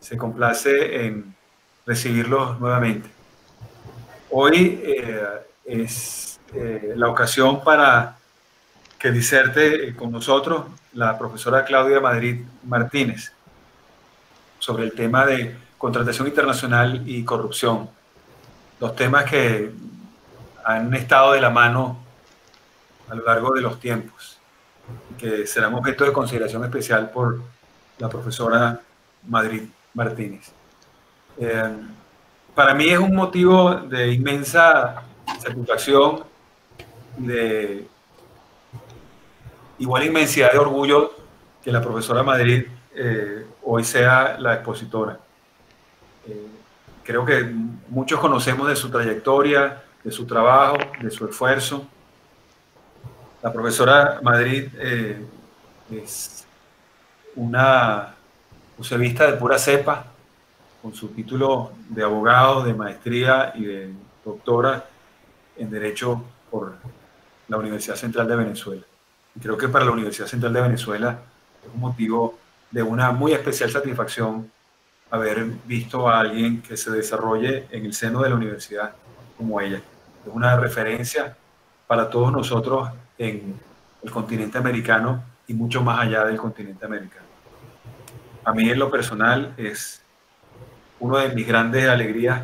se complace en recibirlos nuevamente. Hoy es la ocasión para que diserte con nosotros la profesora Claudia Madrid Martínez sobre el tema de contratación internacional y corrupción, los temas que han estado de la mano a lo largo de los tiempos y que serán objeto de consideración especial por la profesora Madrid Martínez. Para mí es un motivo de inmensa satisfacción y de igual inmensidad de orgullo que la profesora Madrid hoy sea la expositora. Creo que muchos conocemos de su trayectoria, de su trabajo, de su esfuerzo. La profesora Madrid es una usevista de pura cepa, con su título de abogado, de maestría y de doctora en Derecho por la Universidad Central de Venezuela. Y creo que para la Universidad Central de Venezuela es un motivo de una muy especial satisfacción haber visto a alguien que se desarrolle en el seno de la universidad como ella. Es una referencia para todos nosotros en el continente americano y mucho más allá del continente americano. A mí en lo personal es una de mis grandes alegrías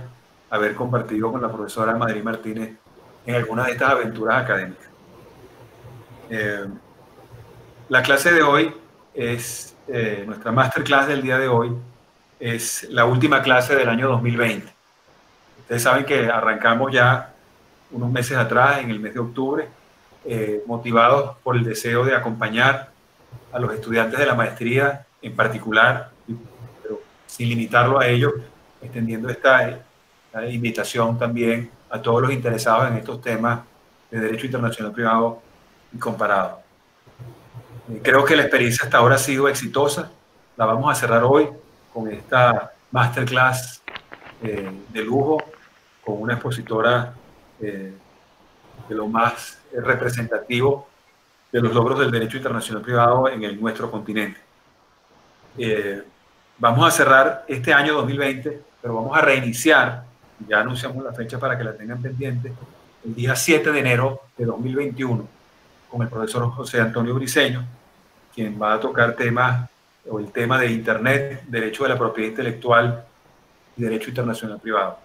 haber compartido con la profesora Madrid Martínez en algunas de estas aventuras académicas. La clase de hoy es, nuestra masterclass del día de hoy, es la última clase del año 2020. Ustedes saben que arrancamos ya unos meses atrás, en el mes de octubre, motivados por el deseo de acompañar a los estudiantes de la maestría en particular, pero sin limitarlo a ellos, extendiendo esta invitación también a todos los interesados en estos temas de derecho internacional privado y comparado. Creo que la experiencia hasta ahora ha sido exitosa. La vamos a cerrar hoy con esta masterclass de lujo, con una expositora de lo más representativo de los logros del derecho internacional privado en nuestro continente. Vamos a cerrar este año 2020, pero vamos a reiniciar, ya anunciamos la fecha para que la tengan pendiente, el día 7 de enero de 2021, con el profesor José Antonio Briceño, quien va a tocar temas, o el tema de Internet, derecho de la propiedad intelectual y derecho internacional privado.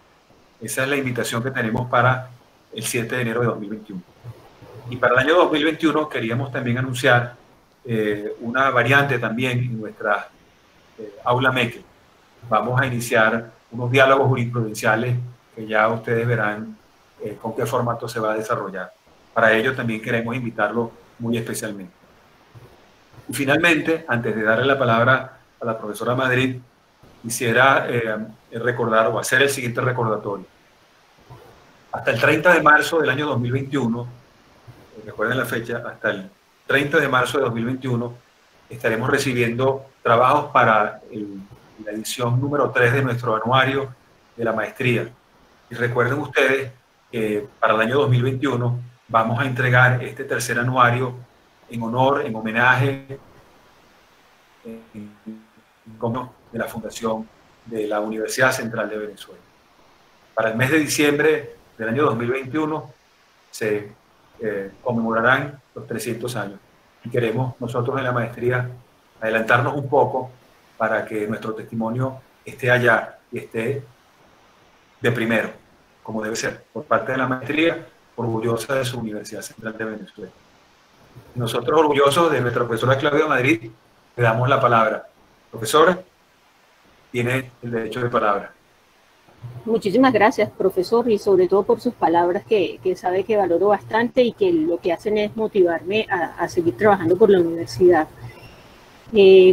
Esa es la invitación que tenemos para el 7 de enero de 2021. Y para el año 2021 queríamos también anunciar una variante también en nuestra aula MECLE. Vamos a iniciar unos diálogos jurisprudenciales que ya ustedes verán con qué formato se va a desarrollar. Para ello también queremos invitarlo muy especialmente. Y finalmente, antes de darle la palabra a la profesora Madrid, quisiera recordar o hacer el siguiente recordatorio. Hasta el 30 de marzo del año 2021, recuerden la fecha, hasta el 30 de marzo de 2021 estaremos recibiendo trabajos para la edición número 3 de nuestro anuario de la maestría. Y recuerden ustedes que para el año 2021 vamos a entregar este tercer anuario en honor, en homenaje de la Fundación de la Universidad Central de Venezuela. Para el mes de diciembre del año 2021 se conmemorarán los 300 años. Y queremos nosotros en la maestría adelantarnos un poco para que nuestro testimonio esté allá y esté de primero, como debe ser, por parte de la maestría, orgullosa de su Universidad Central de Venezuela. Nosotros orgullosos de nuestra profesora Claudia Madrid, le damos la palabra. Profesora, tiene el derecho de palabra. Muchísimas gracias, profesor, y sobre todo por sus palabras que sabe que valoro bastante y que lo que hacen es motivarme a seguir trabajando por la universidad.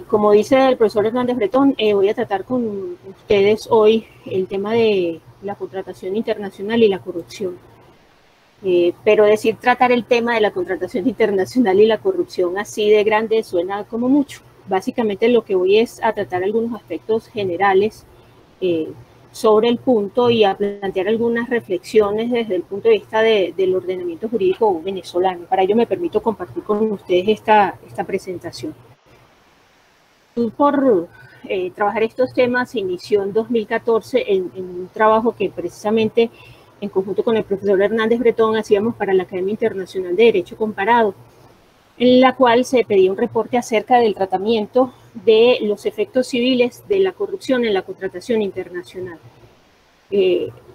Como dice el profesor Hernández Bretón, voy a tratar con ustedes hoy el tema de la contratación internacional y la corrupción. Pero decir tratar el tema de la contratación internacional y la corrupción así de grande suena como mucho. Básicamente lo que voy es a tratar algunos aspectos generales sobre el punto y a plantear algunas reflexiones desde el punto de vista del ordenamiento jurídico venezolano. Para ello me permito compartir con ustedes esta presentación. Por trabajar estos temas se inició en 2014 en un trabajo que precisamente en conjunto con el profesor Hernández Bretón hacíamos para la Academia Internacional de Derecho Comparado, en la cual se pedía un reporte acerca del tratamiento de los efectos civiles de la corrupción en la contratación internacional.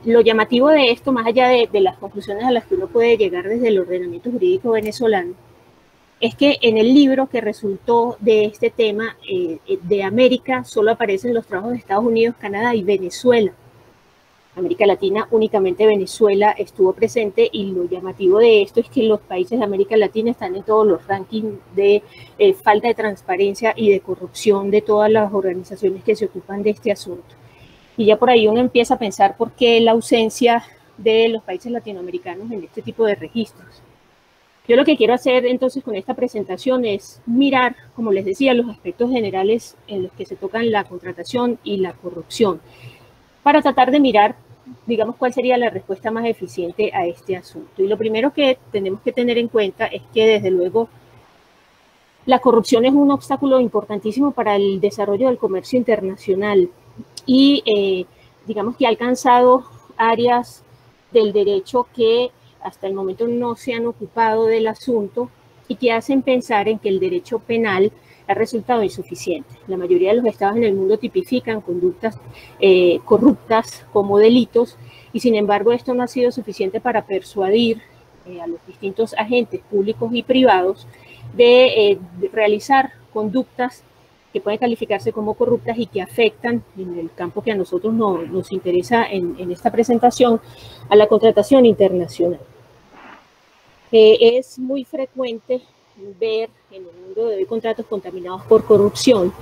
Lo llamativo de esto, más allá de las conclusiones a las que uno puede llegar desde el ordenamiento jurídico venezolano, es que en el libro que resultó de este tema de América solo aparecen los trabajos de Estados Unidos, Canadá y Venezuela. América Latina, únicamente Venezuela estuvo presente, y lo llamativo de esto es que los países de América Latina están en todos los rankings de falta de transparencia y de corrupción de todas las organizaciones que se ocupan de este asunto. Y ya por ahí uno empieza a pensar por qué la ausencia de los países latinoamericanos en este tipo de registros. Yo lo que quiero hacer entonces con esta presentación es mirar, como les decía, los aspectos generales en los que se tocan la contratación y la corrupción, para tratar de mirar, digamos, cuál sería la respuesta más eficiente a este asunto. Y lo primero que tenemos que tener en cuenta es que, desde luego, la corrupción es un obstáculo importantísimo para el desarrollo del comercio internacional y, digamos, que ha alcanzado áreas del derecho que hasta el momento no se han ocupado del asunto y que hacen pensar en que el derecho penal ha resultado insuficiente. La mayoría de los estados en el mundo tipifican conductas corruptas como delitos, y sin embargo esto no ha sido suficiente para persuadir a los distintos agentes públicos y privados de realizar conductas que pueden calificarse como corruptas y que afectan, en el campo que a nosotros nos interesa en esta presentación, a la contratación internacional. Es muy frecuente ver en el mundo de hoy contratos contaminados por corrupción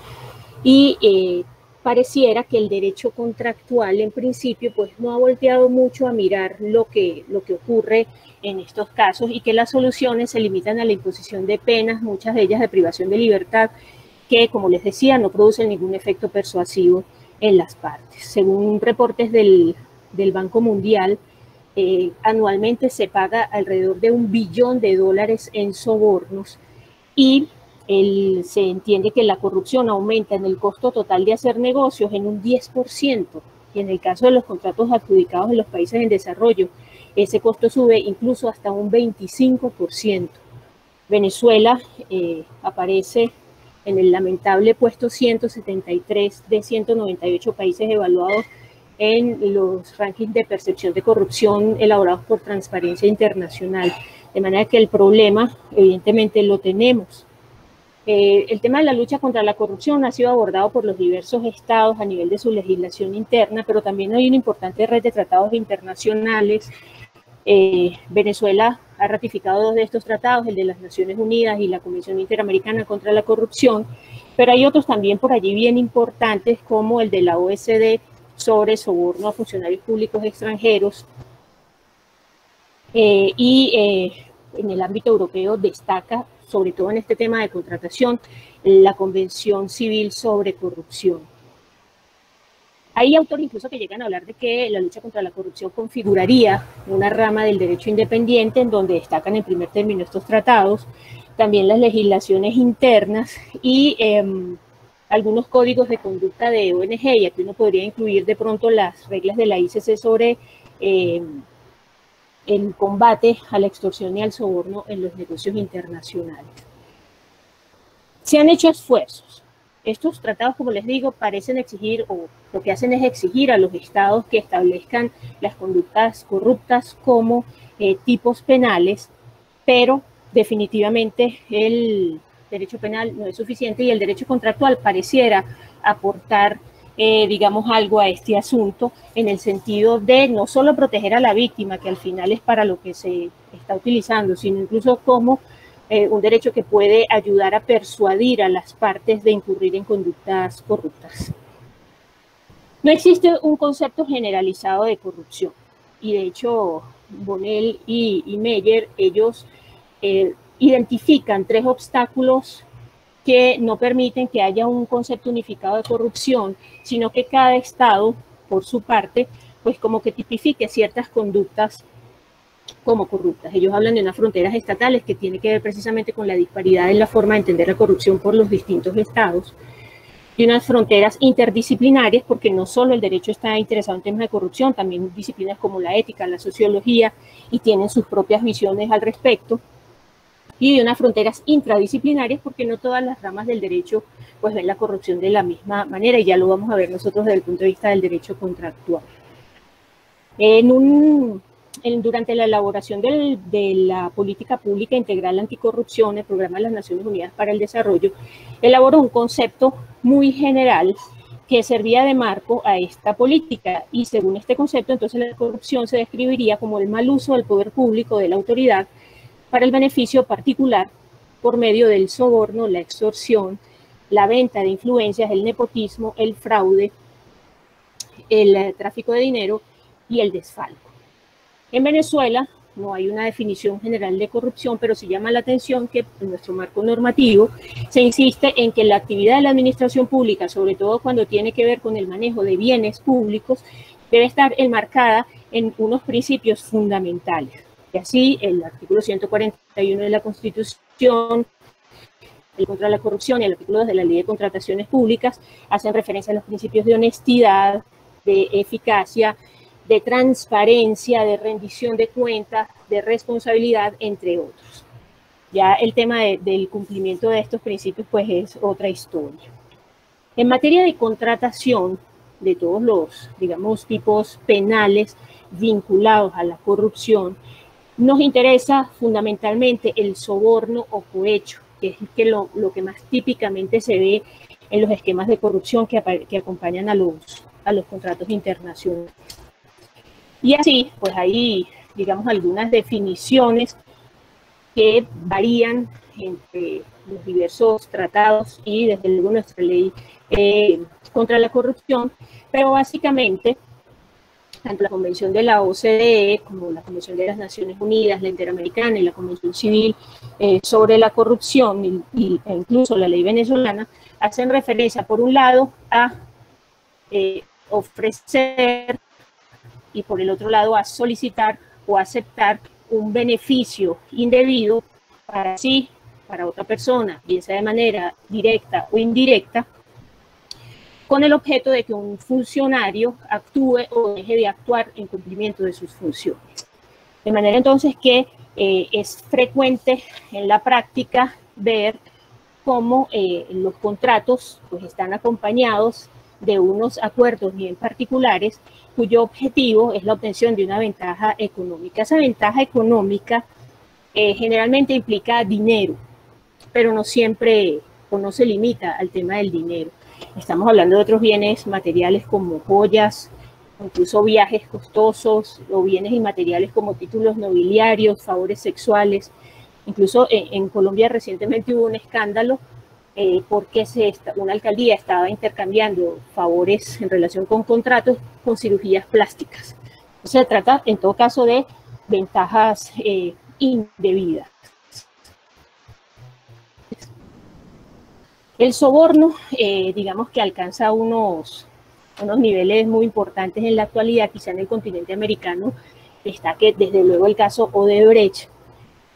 y pareciera que el derecho contractual en principio pues no ha volteado mucho a mirar lo que ocurre en estos casos, y que las soluciones se limitan a la imposición de penas, muchas de ellas de privación de libertad, que, como les decía, no producen ningún efecto persuasivo en las partes. Según reportes del Banco Mundial, anualmente se paga alrededor de $1 billón en sobornos, y se entiende que la corrupción aumenta en el costo total de hacer negocios en un 10%, y en el caso de los contratos adjudicados en los países en desarrollo, ese costo sube incluso hasta un 25%. Venezuela aparece en el lamentable puesto 173 de 198 países evaluados en los rankings de percepción de corrupción elaborados por Transparencia Internacional. De manera que el problema, evidentemente, lo tenemos. El tema de la lucha contra la corrupción ha sido abordado por los diversos estados a nivel de su legislación interna, pero también hay una importante red de tratados internacionales. Venezuela ha ratificado 2 de estos tratados, el de las Naciones Unidas y la Comisión Interamericana contra la Corrupción, pero hay otros también por allí bien importantes, como el de la OECD sobre soborno a funcionarios públicos extranjeros, en el ámbito europeo destaca, sobre todo en este tema de contratación, la Convención Civil sobre Corrupción. Hay autores incluso que llegan a hablar de que la lucha contra la corrupción configuraría una rama del derecho independiente, en donde destacan en primer término estos tratados, también las legislaciones internas y algunos códigos de conducta de ONG, y aquí uno podría incluir de pronto las reglas de la ICC sobre el combate a la extorsión y al soborno en los negocios internacionales. Se han hecho esfuerzos. Estos tratados, como les digo, parecen exigir, o lo que hacen es exigir a los estados que establezcan las conductas corruptas como tipos penales, pero definitivamente el derecho penal no es suficiente, y el derecho contractual pareciera aportar, digamos, algo a este asunto, en el sentido de no solo proteger a la víctima, que al final es para lo que se está utilizando, sino incluso como un derecho que puede ayudar a persuadir a las partes de incurrir en conductas corruptas. No existe un concepto generalizado de corrupción, y de hecho Bonnell y Meyer, ellos identifican 3 obstáculos que no permiten que haya un concepto unificado de corrupción, sino que cada estado, por su parte, pues como que tipifique ciertas conductas como corruptas. Ellos hablan de unas fronteras estatales que tiene que ver precisamente con la disparidad en la forma de entender la corrupción por los distintos estados. y unas fronteras interdisciplinarias, porque no solo el derecho está interesado en temas de corrupción, también disciplinas como la ética, la sociología, y tienen sus propias visiones al respecto, y de unas fronteras intradisciplinarias, porque no todas las ramas del derecho pues ven la corrupción de la misma manera, y ya lo vamos a ver nosotros desde el punto de vista del derecho contractual. Durante la elaboración de la política pública integral anticorrupción, el programa de las Naciones Unidas para el Desarrollo elaboró un concepto muy general que servía de marco a esta política, y según este concepto, entonces la corrupción se describiría como el mal uso del poder público de la autoridad para el beneficio particular por medio del soborno, la extorsión, la venta de influencias, el nepotismo, el fraude, el tráfico de dinero y el desfalco. En Venezuela no hay una definición general de corrupción, pero se llama la atención que en nuestro marco normativo se insiste en que la actividad de la administración pública, sobre todo cuando tiene que ver con el manejo de bienes públicos, debe estar enmarcada en unos principios fundamentales. Y así, el artículo 141 de la Constitución, el contra la corrupción, y el artículo 2 de la Ley de Contrataciones Públicas hacen referencia a los principios de honestidad, de eficacia, de transparencia, de rendición de cuentas, de responsabilidad, entre otros. Ya el tema del cumplimiento de estos principios pues es otra historia. En materia de contratación de todos los, digamos, tipos penales vinculados a la corrupción, nos interesa fundamentalmente el soborno o cohecho, que es lo que más típicamente se ve en los esquemas de corrupción que acompañan a los contratos internacionales. Y así, pues hay, digamos, algunas definiciones que varían entre los diversos tratados y desde luego nuestra ley contra la corrupción, pero básicamente tanto la Convención de la OCDE como la Convención de las Naciones Unidas, la Interamericana y la Convención Civil sobre la corrupción e incluso la ley venezolana hacen referencia, por un lado, a ofrecer y por el otro lado a solicitar o aceptar un beneficio indebido para sí, para otra persona, bien sea de manera directa o indirecta, con el objeto de que un funcionario actúe o deje de actuar en cumplimiento de sus funciones. De manera entonces que es frecuente en la práctica ver cómo los contratos pues, están acompañados de unos acuerdos bien particulares cuyo objetivo es la obtención de una ventaja económica. Esa ventaja económica generalmente implica dinero, pero no siempre o no se limita al tema del dinero. Estamos hablando de otros bienes materiales como joyas, incluso viajes costosos, o bienes inmateriales como títulos nobiliarios, favores sexuales. Incluso en Colombia recientemente hubo un escándalo porque una alcaldía estaba intercambiando favores en relación con contratos con cirugías plásticas. Se trata, en todo caso, de ventajas indebidas. El soborno, digamos que alcanza unos niveles muy importantes en la actualidad, quizá en el continente americano, destaque desde luego el caso Odebrecht.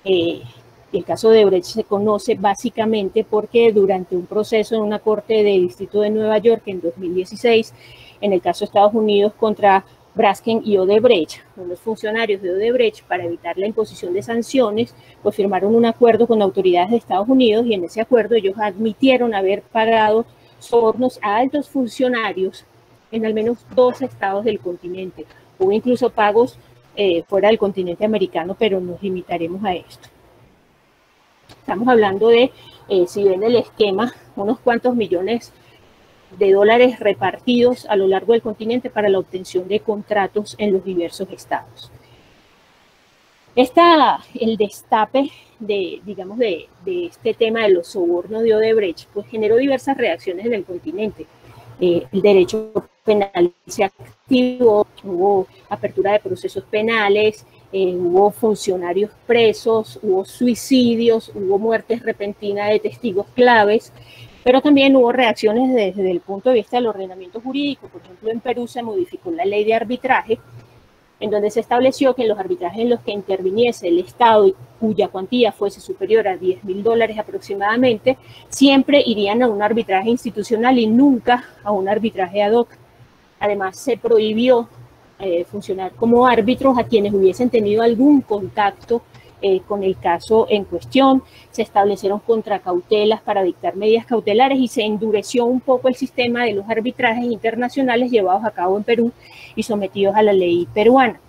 El caso de Odebrecht se conoce básicamente porque durante un proceso en una corte del Distrito de Nueva York en 2016, en el caso de Estados Unidos contra Braskem y Odebrecht, unos funcionarios de Odebrecht, para evitar la imposición de sanciones, pues firmaron un acuerdo con autoridades de Estados Unidos, y en ese acuerdo ellos admitieron haber pagado sobornos a altos funcionarios en al menos 2 estados del continente. Hubo incluso pagos fuera del continente americano, pero nos limitaremos a esto. Estamos hablando de, si ven el esquema, unos cuantos millones de dólares repartidos a lo largo del continente para la obtención de contratos en los diversos estados. El destape de este tema de los sobornos de Odebrecht pues generó diversas reacciones en el continente. El derecho penal se activó, hubo apertura de procesos penales, hubo funcionarios presos, hubo suicidios, hubo muertes repentinas de testigos claves, pero también hubo reacciones desde el punto de vista del ordenamiento jurídico. Por ejemplo, en Perú se modificó la ley de arbitraje, en donde se estableció que en los arbitrajes en los que interviniese el Estado cuya cuantía fuese superior a $10.000 aproximadamente, siempre irían a un arbitraje institucional y nunca a un arbitraje ad hoc. Además, se prohibió funcionar como árbitros a quienes hubiesen tenido algún contacto con el caso en cuestión. Se establecieron contracautelas para dictar medidas cautelares y se endureció un poco el sistema de los arbitrajes internacionales llevados a cabo en Perú y sometidos a la ley peruana.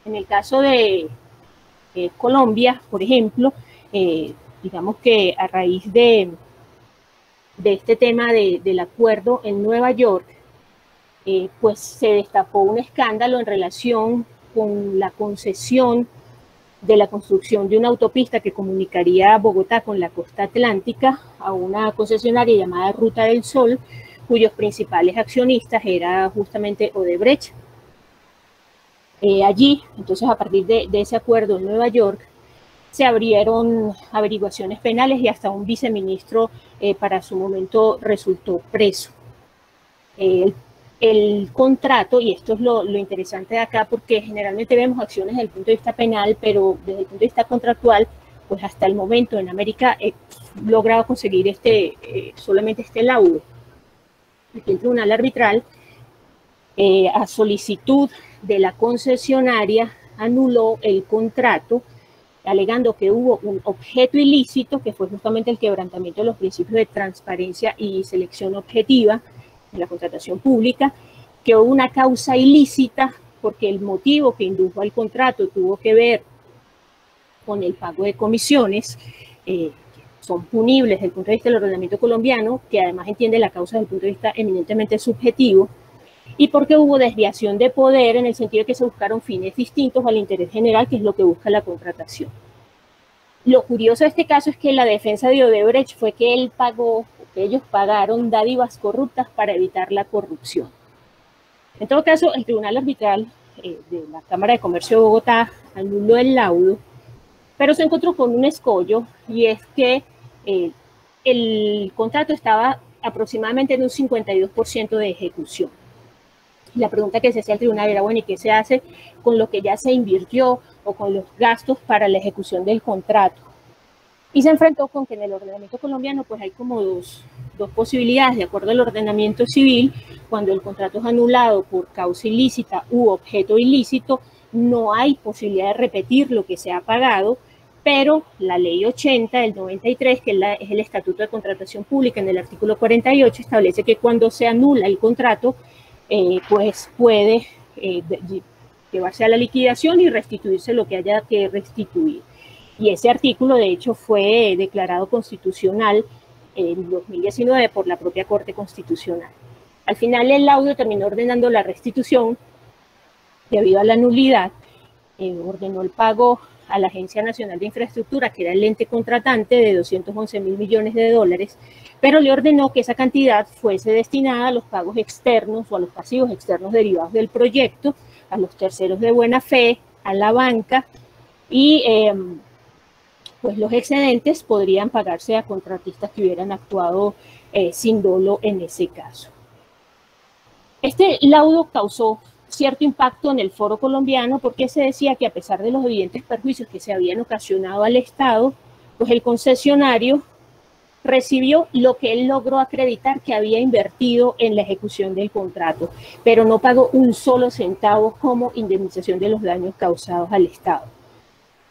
En el caso de Colombia, por ejemplo, digamos que a raíz de este tema del acuerdo en Nueva York, pues se destapó un escándalo en relación con la concesión de la construcción de una autopista que comunicaría Bogotá con la costa atlántica a una concesionaria llamada Ruta del Sol, cuyos principales accionistas era justamente Odebrecht. Allí, entonces, a partir de ese acuerdo en Nueva York, se abrieron averiguaciones penales y hasta un viceministro para su momento resultó preso. El contrato, y esto es lo interesante de acá, porque generalmente vemos acciones desde el punto de vista penal, pero desde el punto de vista contractual, pues hasta el momento en América he logrado conseguir solamente este laudo. Aquí el Tribunal Arbitral, a solicitud de la concesionaria, anuló el contrato, alegando que hubo un objeto ilícito, que fue justamente el quebrantamiento de los principios de transparencia y selección objetiva en la contratación pública, que hubo una causa ilícita porque el motivo que indujo al contrato tuvo que ver con el pago de comisiones, que son punibles desde el punto de vista del ordenamiento colombiano, que además entiende la causa desde el punto de vista eminentemente subjetivo, y porque hubo desviación de poder en el sentido de que se buscaron fines distintos al interés general, que es lo que busca la contratación. Lo curioso de este caso es que la defensa de Odebrecht fue que él pagó, que ellos pagaron dádivas corruptas para evitar la corrupción. En todo caso, el Tribunal Arbitral de la Cámara de Comercio de Bogotá anuló el laudo, pero se encontró con un escollo, y es que el contrato estaba aproximadamente en un 52% de ejecución. La pregunta que se hacía al tribunal era, bueno, ¿y qué se hace con lo que ya se invirtió o con los gastos para la ejecución del contrato? Y se enfrentó con que en el ordenamiento colombiano pues hay como dos posibilidades. De acuerdo al ordenamiento civil, cuando el contrato es anulado por causa ilícita u objeto ilícito, no hay posibilidad de repetir lo que se ha pagado, pero la ley 80 del 93, que es el Estatuto de Contratación Pública, en el artículo 48, establece que cuando se anula el contrato, pues puede llevarse a la liquidación y restituirse lo que haya que restituir. Y ese artículo, de hecho, fue declarado constitucional en 2019 por la propia Corte Constitucional. Al final, el laudo terminó ordenando la restitución debido a la nulidad, ordenó el pago a la Agencia Nacional de Infraestructura, que era el ente contratante, de 211.000 millones de dólares, pero le ordenó que esa cantidad fuese destinada a los pagos externos o a los pasivos externos derivados del proyecto, a los terceros de buena fe, a la banca, y pues los excedentes podrían pagarse a contratistas que hubieran actuado sin dolo en ese caso. Este laudo causó cierto impacto en el foro colombiano porque se decía que a pesar de los evidentes perjuicios que se habían ocasionado al Estado, pues el concesionario recibió lo que él logró acreditar que había invertido en la ejecución del contrato, pero no pagó un solo centavo como indemnización de los daños causados al Estado.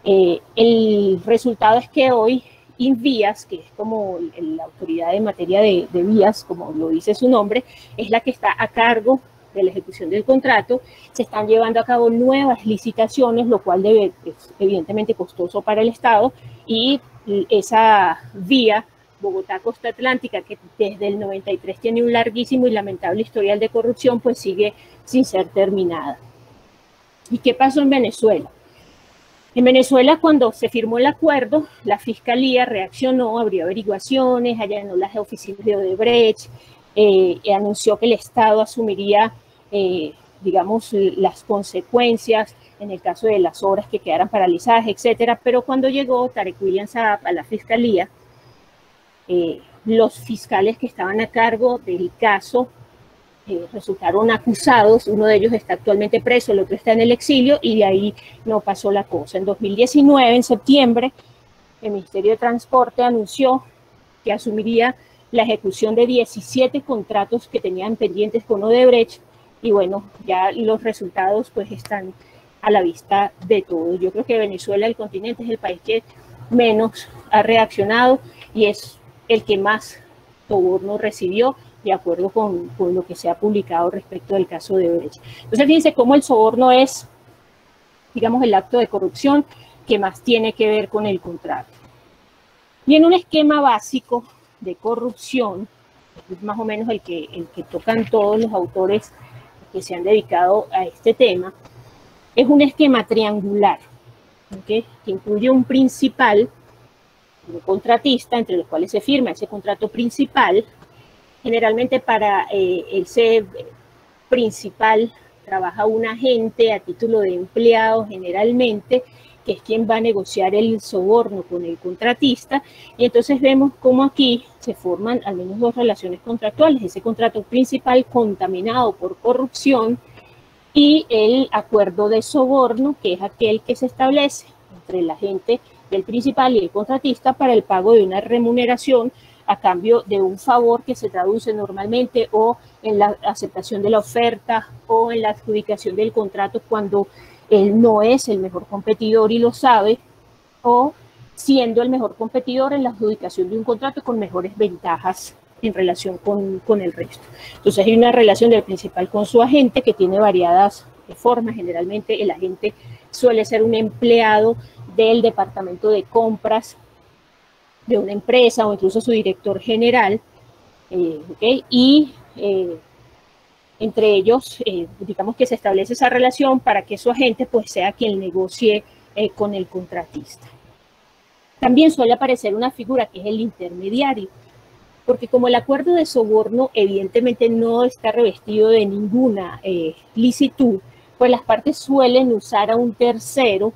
El resultado es que hoy Invías, que es como la autoridad en materia de vías, como lo dice su nombre, es la que está a cargo de la ejecución del contrato. Se están llevando a cabo nuevas licitaciones, lo cual es evidentemente costoso para el Estado, y esa vía Bogotá-Costa Atlántica, que desde el 93 tiene un larguísimo y lamentable historial de corrupción, pues sigue sin ser terminada. ¿Y qué pasó en Venezuela? En Venezuela, cuando se firmó el acuerdo, la Fiscalía reaccionó, abrió averiguaciones, allanó las oficinas de Odebrecht, anunció que el Estado asumiría, digamos, las consecuencias en el caso de las obras que quedaran paralizadas, etcétera. Pero cuando llegó Tarek William Saab a la Fiscalía, los fiscales que estaban a cargo del caso resultaron acusados, uno de ellos está actualmente preso, el otro está en el exilio, y de ahí no pasó la cosa. En 2019, en septiembre, el Ministerio de Transporte anunció que asumiría la ejecución de 17 contratos que tenían pendientes con Odebrecht, y bueno, ya los resultados pues están a la vista de todos. Yo creo que Venezuela, el continente, es el país que menos ha reaccionado y es el que más soborno recibió, de acuerdo con lo que se ha publicado respecto del caso de Odebrecht. Entonces, fíjense cómo el soborno es, digamos, el acto de corrupción que más tiene que ver con el contrato. Y en un esquema básico de corrupción, es más o menos el que tocan todos los autores que se han dedicado a este tema, es un esquema triangular, ¿okay?, que incluye un principal, un contratista, entre los cuales se firma ese contrato principal. Generalmente para ese principal trabaja un agente a título de empleado, generalmente, que es quien va a negociar el soborno con el contratista. Y entonces vemos cómo aquí se forman al menos dos relaciones contractuales: ese contrato principal contaminado por corrupción y el acuerdo de soborno, que es aquel que se establece entre el agente del principal y el contratista para el pago de una remuneración a cambio de un favor que se traduce normalmente o en la aceptación de la oferta o en la adjudicación del contrato cuando él no es el mejor competidor y lo sabe, o siendo el mejor competidor en la adjudicación de un contrato con mejores ventajas en relación con el resto. Entonces hay una relación del principal con su agente que tiene variadas formas. Generalmente el agente suele ser un empleado del departamento de compras de una empresa o incluso su director general, ¿okay? Y entre ellos, digamos que se establece esa relación para que su agente pues sea quien negocie con el contratista. También suele aparecer una figura que es el intermediario, porque como el acuerdo de soborno evidentemente no está revestido de ninguna licitud, pues las partes suelen usar a un tercero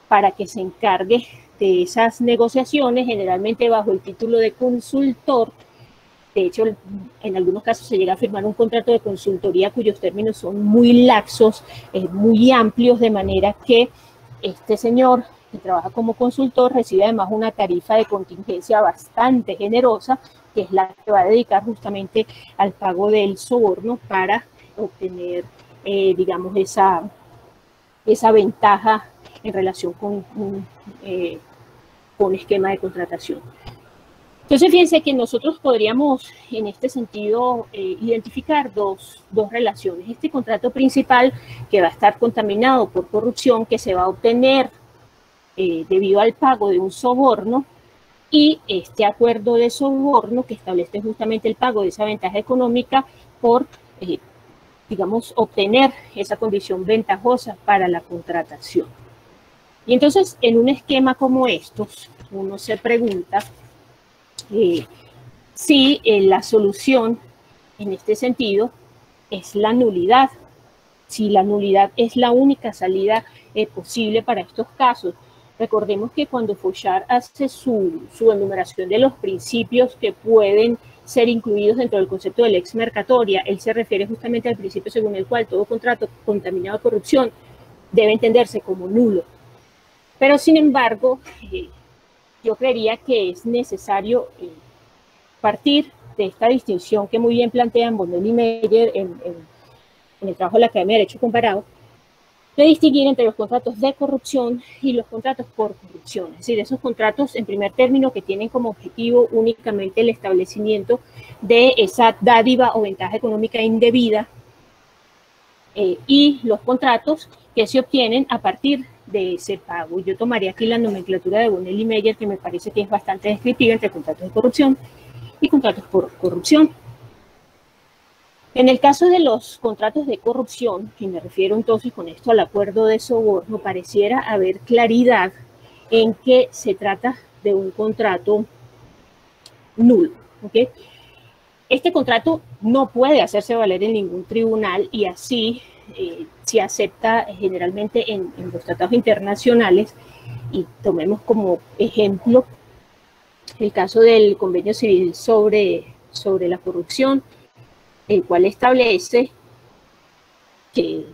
para que se encargue de esas negociaciones, generalmente bajo el título de consultor. De hecho, en algunos casos se llega a firmar un contrato de consultoría cuyos términos son muy laxos, muy amplios, de manera que este señor que trabaja como consultor recibe además una tarifa de contingencia bastante generosa, que es la que va a dedicar justamente al pago del soborno para obtener, digamos, esa ventaja en relación con un esquema de contratación. Entonces, fíjense que nosotros podríamos, en este sentido, identificar dos relaciones. Este contrato principal, que va a estar contaminado por corrupción, que se va a obtener debido al pago de un soborno, y este acuerdo de soborno que establece justamente el pago de esa ventaja económica por, digamos, obtener esa condición ventajosa para la contratación. Y entonces, en un esquema como estos, uno se pregunta si la solución en este sentido es la nulidad, si la nulidad es la única salida posible para estos casos. Recordemos que cuando Fauchard hace su enumeración de los principios que pueden ser incluidos dentro del concepto de lex mercatoria, él se refiere justamente al principio según el cual todo contrato contaminado de corrupción debe entenderse como nulo. Pero sin embargo, yo creería que es necesario partir de esta distinción que muy bien plantean Bonelli y Meyer en el trabajo de la Academia de Derecho Comparado, de distinguir entre los contratos de corrupción y los contratos por corrupción. Es decir, esos contratos, en primer término, que tienen como objetivo únicamente el establecimiento de esa dádiva o ventaja económica indebida, y los contratos que se obtienen a partir de ese pago. Yo tomaría aquí la nomenclatura de Bonelli y Meyer, que me parece que es bastante descriptiva entre contratos de corrupción y contratos por corrupción. En el caso de los contratos de corrupción, y me refiero entonces con esto al acuerdo de soborno, pareciera haber claridad en que se trata de un contrato nulo, ¿okay? Este contrato no puede hacerse valer en ningún tribunal y así se acepta generalmente en los tratados internacionales. Y tomemos como ejemplo el caso del convenio civil sobre la corrupción, el cual establece que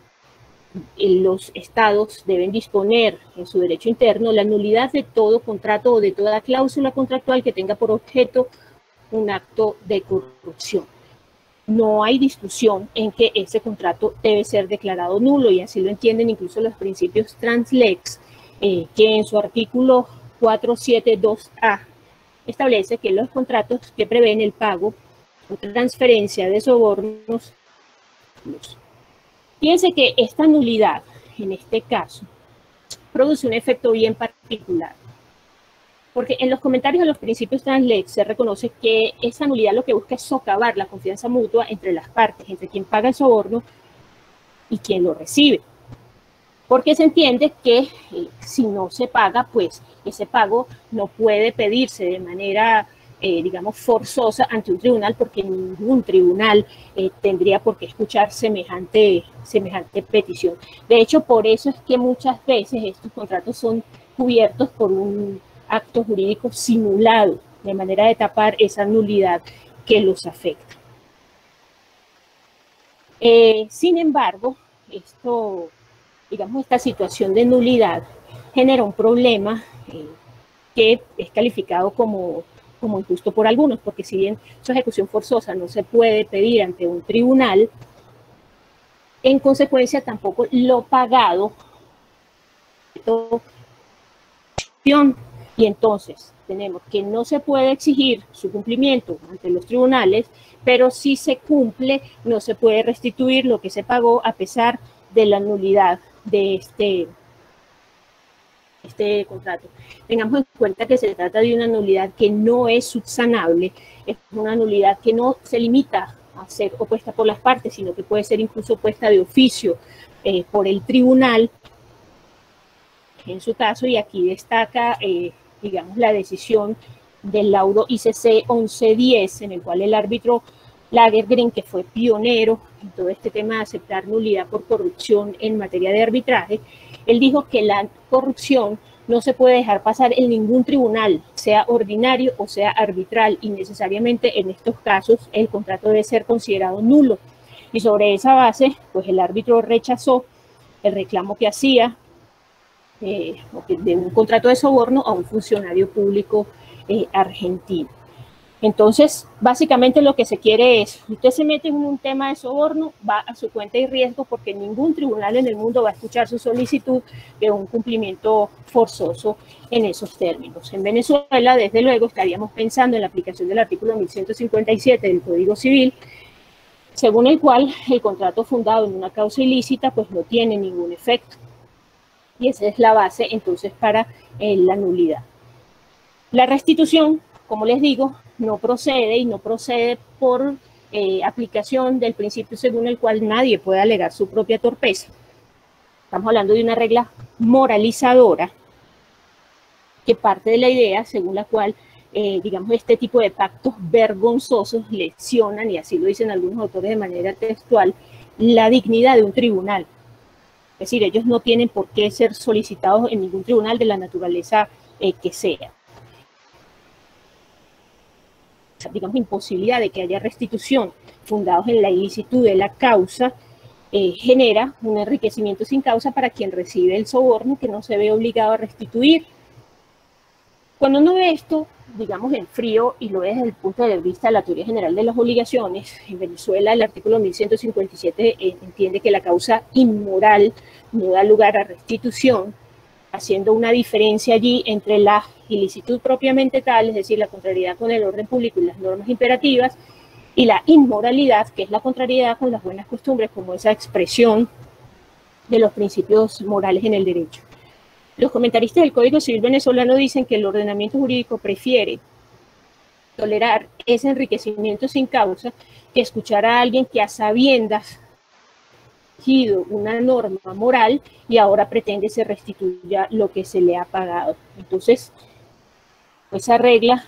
los estados deben disponer en su derecho interno la nulidad de todo contrato o de toda cláusula contractual que tenga por objeto un acto de corrupción. No hay discusión en que ese contrato debe ser declarado nulo, y así lo entienden incluso los principios Translex, que en su artículo 472A establece que los contratos que prevén el pago o transferencia de sobornos. Fíjense que esta nulidad, en este caso, produce un efecto bien particular, porque en los comentarios de los principios Translex se reconoce que esa nulidad lo que busca es socavar la confianza mutua entre las partes, entre quien paga el soborno y quien lo recibe. Porque se entiende que si no se paga, pues ese pago no puede pedirse de manera, digamos, forzosa ante un tribunal, porque ningún tribunal tendría por qué escuchar semejante petición. De hecho, por eso es que muchas veces estos contratos son cubiertos por un acto jurídico simulado, de manera de tapar esa nulidad que los afecta. Sin embargo, esta situación de nulidad genera un problema que es calificado como injusto por algunos, porque si bien su ejecución forzosa no se puede pedir ante un tribunal, en consecuencia tampoco lo pagado, y entonces tenemos que no se puede exigir su cumplimiento ante los tribunales, pero si se cumple no se puede restituir lo que se pagó a pesar de la nulidad de este contrato. Tengamos en cuenta que se trata de una nulidad que no es subsanable, es una nulidad que no se limita a ser opuesta por las partes, sino que puede ser incluso opuesta de oficio por el tribunal, en su caso, y aquí destaca, digamos, la decisión del laudo ICC 1110, en el cual el árbitro Lagergren, que fue pionero en todo este tema de aceptar nulidad por corrupción en materia de arbitraje, él dijo que la corrupción no se puede dejar pasar en ningún tribunal, sea ordinario o sea arbitral, y necesariamente en estos casos el contrato debe ser considerado nulo. Y sobre esa base, pues el árbitro rechazó el reclamo que hacía de un contrato de soborno a un funcionario público argentino. Entonces, básicamente lo que se quiere es, usted se mete en un tema de soborno, va a su cuenta y riesgo, porque ningún tribunal en el mundo va a escuchar su solicitud de un cumplimiento forzoso en esos términos. En Venezuela, desde luego, estaríamos pensando en la aplicación del artículo 1157 del Código Civil, según el cual el contrato fundado en una causa ilícita pues no tiene ningún efecto. Y esa es la base, entonces, para la nulidad. La restitución, como les digo, no procede, y no procede por aplicación del principio según el cual nadie puede alegar su propia torpeza. Estamos hablando de una regla moralizadora que parte de la idea según la cual, digamos, este tipo de pactos vergonzosos lesionan, y así lo dicen algunos autores de manera textual, la dignidad de un tribunal. Es decir, ellos no tienen por qué ser solicitados en ningún tribunal de la naturaleza que sea. Digamos, imposibilidad de que haya restitución fundados en la ilicitud de la causa genera un enriquecimiento sin causa para quien recibe el soborno, que no se ve obligado a restituir. Cuando uno ve esto, digamos, en frío, y lo ve desde el punto de vista de la teoría general de las obligaciones, en Venezuela el artículo 1157 entiende que la causa inmoral no da lugar a restitución, haciendo una diferencia allí entre la ilicitud propiamente tal, es decir, la contrariedad con el orden público y las normas imperativas, y la inmoralidad, que es la contrariedad con las buenas costumbres, como esa expresión de los principios morales en el derecho. Los comentaristas del Código Civil venezolano dicen que el ordenamiento jurídico prefiere tolerar ese enriquecimiento sin causa que escuchar a alguien que a sabiendas una norma moral y ahora pretende se restituya lo que se le ha pagado. Entonces, esa regla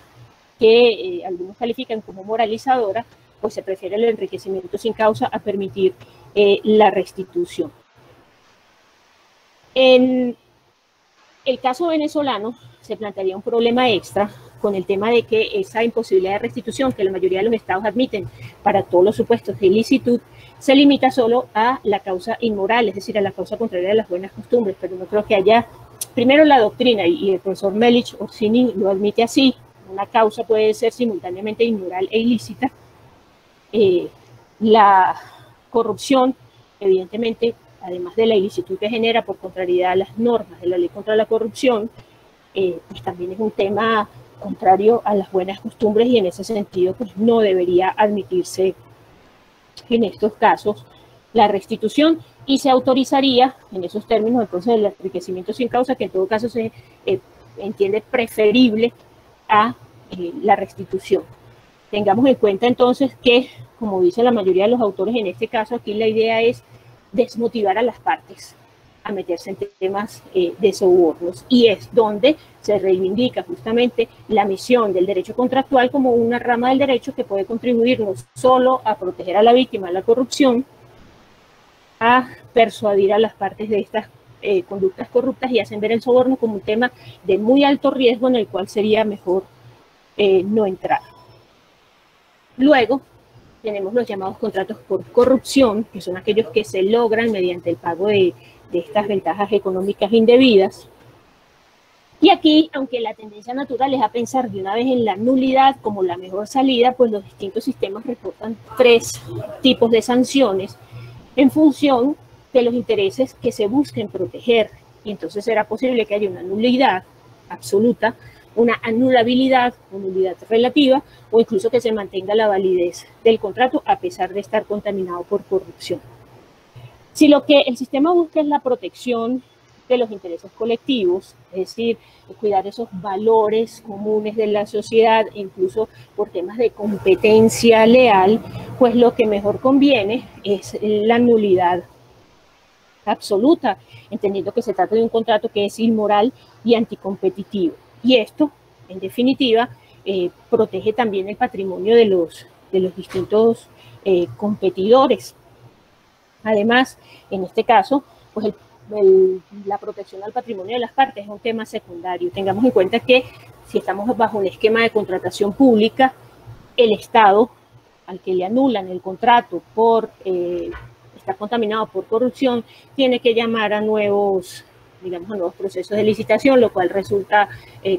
que algunos califican como moralizadora, pues se prefiere el enriquecimiento sin causa a permitir la restitución. En el caso venezolano se plantearía un problema extra, con el tema de que esa imposibilidad de restitución que la mayoría de los estados admiten para todos los supuestos de ilicitud se limita solo a la causa inmoral, es decir, a la causa contraria de las buenas costumbres, pero no creo que haya, primero la doctrina, y el profesor Melich Orsini lo admite así, una causa puede ser simultáneamente inmoral e ilícita. La corrupción, evidentemente, además de la ilicitud que genera por contrariedad a las normas de la ley contra la corrupción, pues también es un tema contrario a las buenas costumbres y en ese sentido pues no debería admitirse en estos casos la restitución y se autorizaría en esos términos el proceso del enriquecimiento sin causa, que en todo caso se entiende preferible a la restitución. Tengamos en cuenta entonces que, como dice la mayoría de los autores en este caso, aquí la idea es desmotivar a las partes a meterse en temas de sobornos, y es donde se reivindica justamente la misión del derecho contractual como una rama del derecho que puede contribuir no solo a proteger a la víctima de la corrupción, a persuadir a las partes de estas conductas corruptas y hacen ver el soborno como un tema de muy alto riesgo en el cual sería mejor no entrar. Luego tenemos los llamados contratos por corrupción, que son aquellos que se logran mediante el pago de estas ventajas económicas indebidas. Y aquí, aunque la tendencia natural es a pensar de una vez en la nulidad como la mejor salida, pues los distintos sistemas reportan 3 tipos de sanciones en función de los intereses que se busquen proteger. Y entonces será posible que haya una nulidad absoluta, una anulabilidad o nulidad relativa, o incluso que se mantenga la validez del contrato a pesar de estar contaminado por corrupción. Si lo que el sistema busca es la protección de los intereses colectivos, es decir, cuidar esos valores comunes de la sociedad, incluso por temas de competencia leal, pues lo que mejor conviene es la nulidad absoluta, entendiendo que se trata de un contrato que es inmoral y anticompetitivo. Y esto, en definitiva, protege también el patrimonio de los distintos competidores. Además, en este caso, pues la protección al patrimonio de las partes es un tema secundario. Tengamos en cuenta que si estamos bajo un esquema de contratación pública, el Estado, al que le anulan el contrato por estar contaminado por corrupción, tiene que llamar a nuevos procesos de licitación, lo cual resulta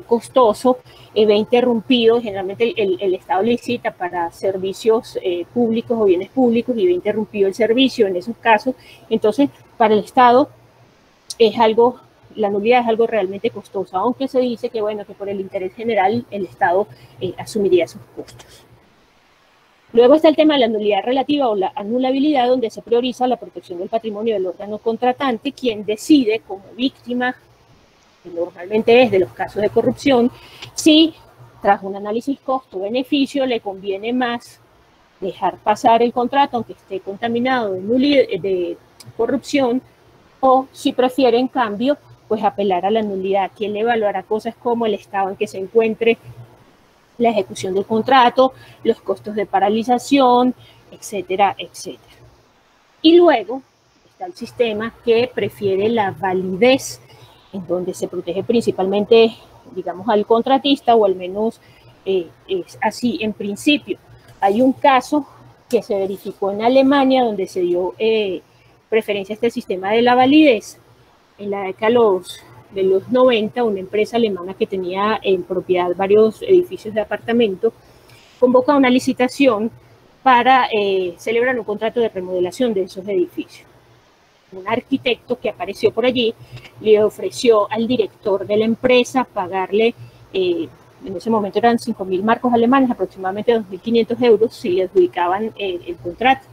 costoso, ve interrumpido. Generalmente el Estado licita para servicios públicos o bienes públicos y ve interrumpido el servicio en esos casos. Entonces, para el Estado la nulidad es algo realmente costoso, aunque se dice que, bueno, que por el interés general el Estado asumiría esos costos. Luego está el tema de la nulidad relativa o la anulabilidad, donde se prioriza la protección del patrimonio del órgano contratante, quien decide como víctima, que normalmente es de los casos de corrupción, si tras un análisis costo-beneficio le conviene más dejar pasar el contrato aunque esté contaminado de corrupción, o si prefiere en cambio pues apelar a la nulidad. Quien le evaluará cosas como el estado en que se encuentre la ejecución del contrato, los costos de paralización, etcétera, etcétera. Y luego está el sistema que prefiere la validez, en donde se protege principalmente, digamos, al contratista, o al menos es así en principio. Hay un caso que se verificó en Alemania donde se dio preferencia a este sistema de la validez. En la década de los 90, una empresa alemana que tenía en propiedad varios edificios de apartamento convoca una licitación para celebrar un contrato de remodelación de esos edificios. Un arquitecto que apareció por allí le ofreció al director de la empresa pagarle, en ese momento eran 5.000 marcos alemanes, aproximadamente 2.500 euros, si le adjudicaban el contrato.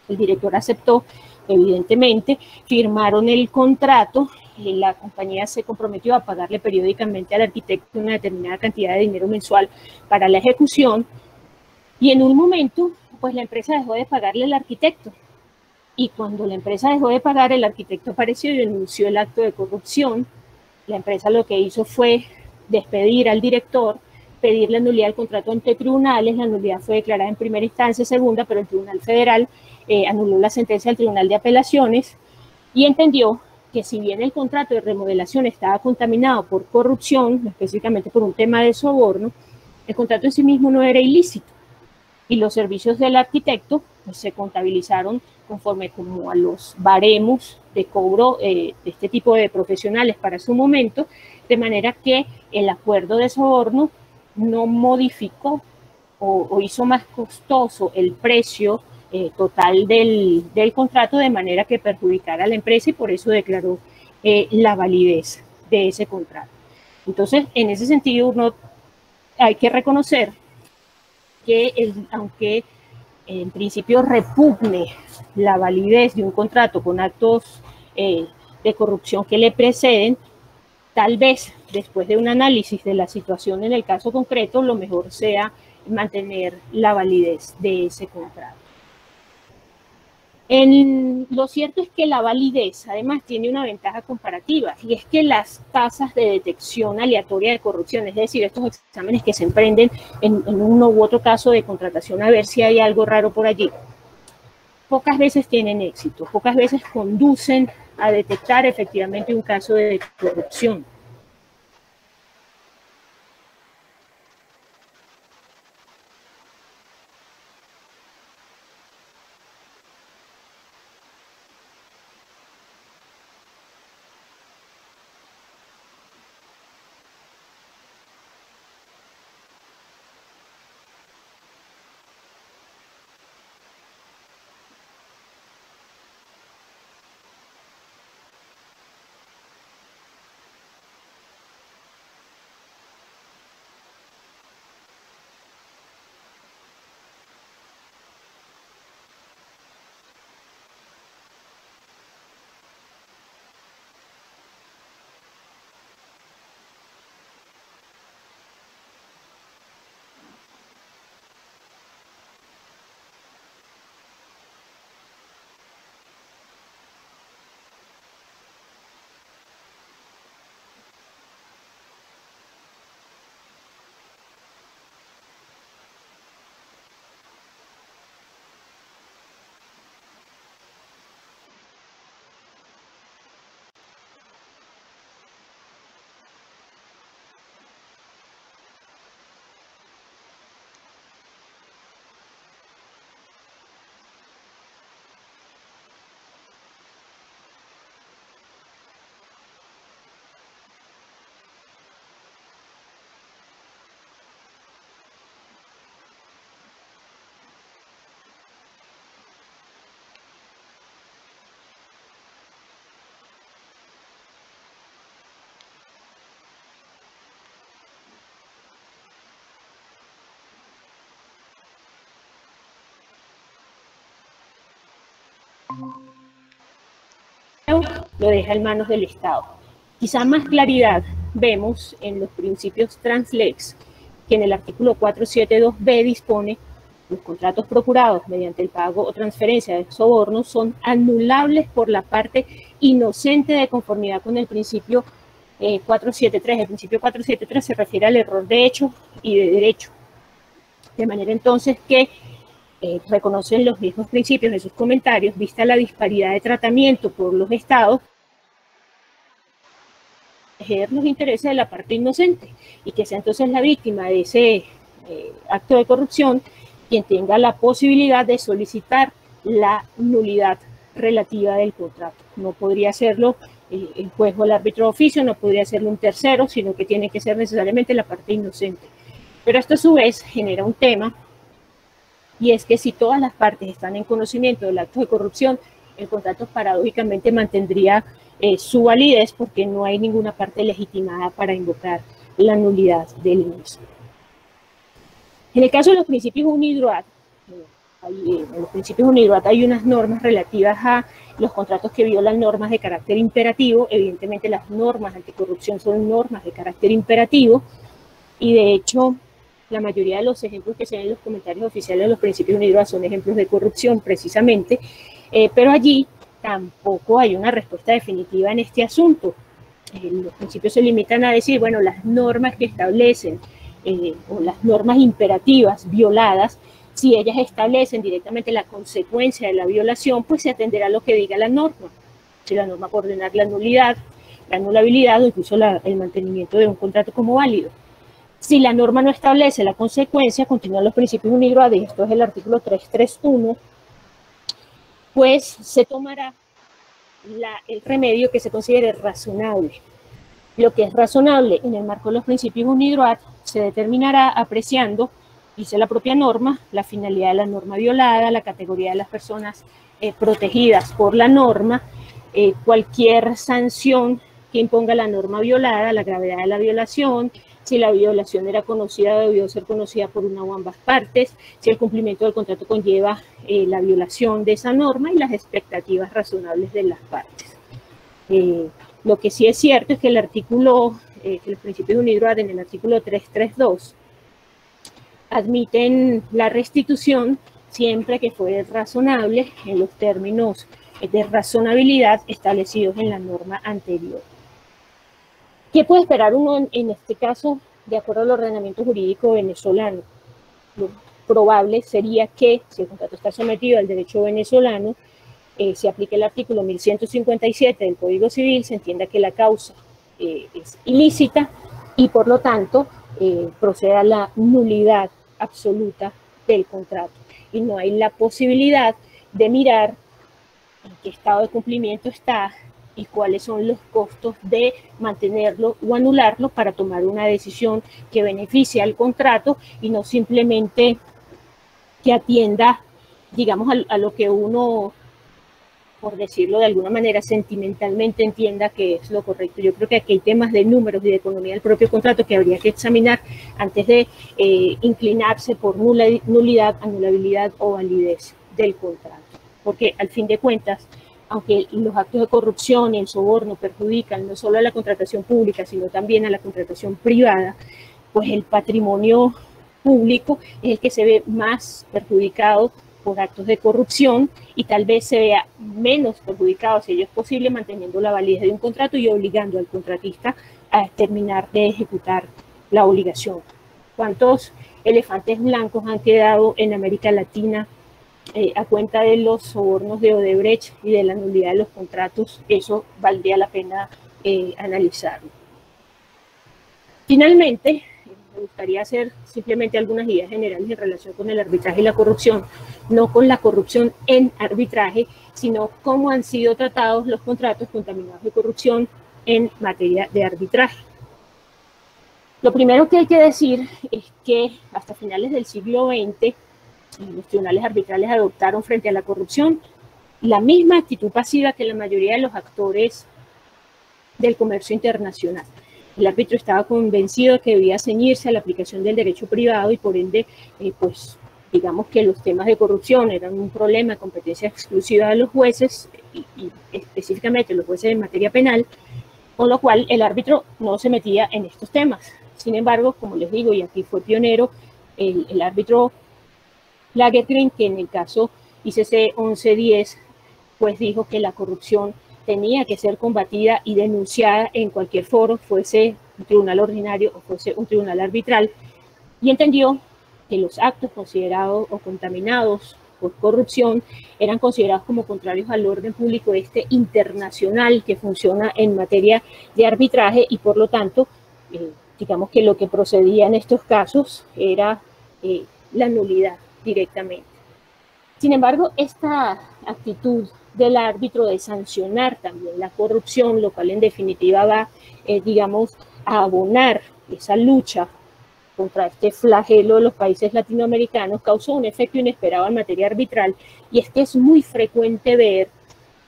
El director aceptó, evidentemente, firmaron el contrato. La compañía se comprometió a pagarle periódicamente al arquitecto una determinada cantidad de dinero mensual para la ejecución, y en un momento pues la empresa dejó de pagarle al arquitecto, y cuando la empresa dejó de pagar, el arquitecto apareció y denunció el acto de corrupción. La empresa lo que hizo fue despedir al director, pedir la nulidad del contrato ante tribunales. La nulidad fue declarada en primera instancia, segunda, pero el Tribunal Federal anuló la sentencia del Tribunal de Apelaciones y entendió que si bien el contrato de remodelación estaba contaminado por corrupción, específicamente por un tema de soborno, el contrato en sí mismo no era ilícito y los servicios del arquitecto pues, se contabilizaron conforme como a los baremos de cobro de este tipo de profesionales para su momento, de manera que el acuerdo de soborno no modificó o hizo más costoso el precio total del contrato, de manera que perjudicara a la empresa, y por eso declaró la validez de ese contrato. Entonces, en ese sentido, uno hay que reconocer que aunque en principio repugne la validez de un contrato con actos de corrupción que le preceden, tal vez después de un análisis de la situación en el caso concreto, lo mejor sea mantener la validez de ese contrato. Lo cierto es que la validez además tiene una ventaja comparativa, y es que las tasas de detección aleatoria de corrupción, es decir, estos exámenes que se emprenden en uno u otro caso de contratación a ver si hay algo raro por allí, pocas veces tienen éxito, pocas veces conducen a detectar efectivamente un caso de corrupción. Lo deja en manos del Estado. Quizá más claridad vemos en los principios Translex, que en el artículo 472b dispone: los contratos procurados mediante el pago o transferencia de sobornos son anulables por la parte inocente de conformidad con el principio 473. El principio 473 se refiere al error de hecho y de derecho. De manera entonces que reconocen los mismos principios en sus comentarios, vista la disparidad de tratamiento por los estados, los intereses de la parte inocente, y que sea entonces la víctima de ese acto de corrupción quien tenga la posibilidad de solicitar la nulidad relativa del contrato. No podría hacerlo el juez o el árbitro de oficio, no podría hacerlo un tercero, sino que tiene que ser necesariamente la parte inocente. Pero esto a su vez genera un tema, y es que si todas las partes están en conocimiento del acto de corrupción, el contrato paradójicamente mantendría su validez, porque no hay ninguna parte legitimada para invocar la nulidad del mismo. En el caso de los principios UNIDROIT, en los principios UNIDROIT hay unas normas relativas a los contratos que violan normas de carácter imperativo. Evidentemente las normas anticorrupción son normas de carácter imperativo, y de hecho la mayoría de los ejemplos que se ven en los comentarios oficiales de los principios UNIDROIT son ejemplos de corrupción precisamente, pero allí tampoco hay una respuesta definitiva en este asunto. Los principios se limitan a decir, bueno, las normas que establecen o las normas imperativas violadas, si ellas establecen directamente la consecuencia de la violación, pues se atenderá a lo que diga la norma. si la norma puede ordenar la nulidad, la anulabilidad o incluso el mantenimiento de un contrato como válido. Si la norma no establece la consecuencia, continúan los principios UNIDROIT, y esto es el artículo 331, pues se tomará el remedio que se considere razonable. Lo que es razonable en el marco de los principios UNIDROIT se determinará apreciando, dice la propia norma, la finalidad de la norma violada, la categoría de las personas protegidas por la norma, cualquier sanción que imponga la norma violada, la gravedad de la violación, si la violación era conocida o debió ser conocida por una o ambas partes, si el cumplimiento del contrato conlleva la violación de esa norma y las expectativas razonables de las partes. Lo que sí es cierto es que el artículo, que los principios UNIDROIT en el artículo 332 admiten la restitución siempre que fue razonable en los términos de razonabilidad establecidos en la norma anterior. ¿Qué puede esperar uno en este caso de acuerdo al ordenamiento jurídico venezolano? Lo probable sería que, si el contrato está sometido al derecho venezolano, se aplique el artículo 1157 del Código Civil, se entienda que la causa es ilícita y por lo tanto proceda la nulidad absoluta del contrato. Y no hay la posibilidad de mirar en qué estado de cumplimiento está y cuáles son los costos de mantenerlo o anularlo para tomar una decisión que beneficie al contrato y no simplemente que atienda, digamos, a lo que uno, por decirlo de alguna manera, sentimentalmente entienda que es lo correcto. Yo creo que aquí hay temas de números y de economía del propio contrato que habría que examinar antes de inclinarse por nulidad, anulabilidad o validez del contrato. Porque al fin de cuentas, aunque los actos de corrupción y el soborno perjudican no solo a la contratación pública, sino también a la contratación privada, pues el patrimonio público es el que se ve más perjudicado por actos de corrupción y tal vez se vea menos perjudicado, si ello es posible, manteniendo la validez de un contrato y obligando al contratista a terminar de ejecutar la obligación. ¿Cuántos elefantes blancos han quedado en América Latina a cuenta de los sobornos de Odebrecht y de la nulidad de los contratos? Eso valdría la pena analizarlo. Finalmente, me gustaría hacer simplemente algunas ideas generales en relación con el arbitraje y la corrupción, no con la corrupción en arbitraje, sino cómo han sido tratados los contratos contaminados de corrupción en materia de arbitraje. Lo primero que hay que decir es que hasta finales del siglo XX, los tribunales arbitrales adoptaron frente a la corrupción la misma actitud pasiva que la mayoría de los actores del comercio internacional. El árbitro estaba convencido de que debía ceñirse a la aplicación del derecho privado y por ende, pues digamos que los temas de corrupción eran un problema de competencia exclusiva de los jueces y específicamente los jueces en materia penal, con lo cual el árbitro no se metía en estos temas. Sin embargo, como les digo, y aquí fue pionero, el árbitro Lagergren, que en el caso ICC 1110, pues dijo que la corrupción tenía que ser combatida y denunciada en cualquier foro, fuese un tribunal ordinario o fuese un tribunal arbitral, y entendió que los actos considerados o contaminados por corrupción eran considerados como contrarios al orden público internacional que funciona en materia de arbitraje y por lo tanto, digamos que lo que procedía en estos casos era la nulidad directamente. Sin embargo, esta actitud del árbitro de sancionar también la corrupción, lo cual en definitiva va, digamos, a abonar esa lucha contra este flagelo de los países latinoamericanos, causó un efecto inesperado en materia arbitral, y es que es muy frecuente ver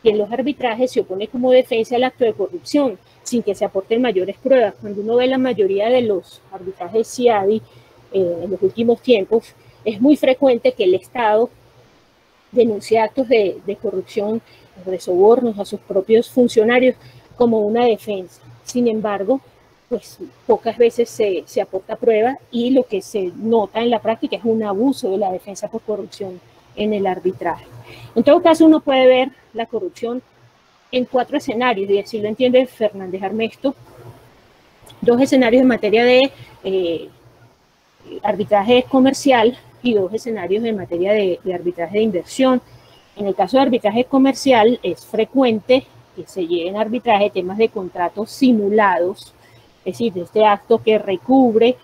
que en los arbitrajes se opone como defensa al acto de corrupción, sin que se aporten mayores pruebas. Cuando uno ve la mayoría de los arbitrajes CIADI en los últimos tiempos, es muy frecuente que el Estado denuncie actos de corrupción o de sobornos a sus propios funcionarios como una defensa. Sin embargo, pues pocas veces se aporta prueba y lo que se nota en la práctica es un abuso de la defensa por corrupción en el arbitraje. En todo caso, uno puede ver la corrupción en 4 escenarios, y así lo entiende Fernández Armesto. 2 escenarios en materia de arbitraje comercial y 2 escenarios en materia de arbitraje de inversión. En el caso de arbitraje comercial es frecuente que se lleven a arbitraje temas de contratos simulados, es decir, de este acto que recubre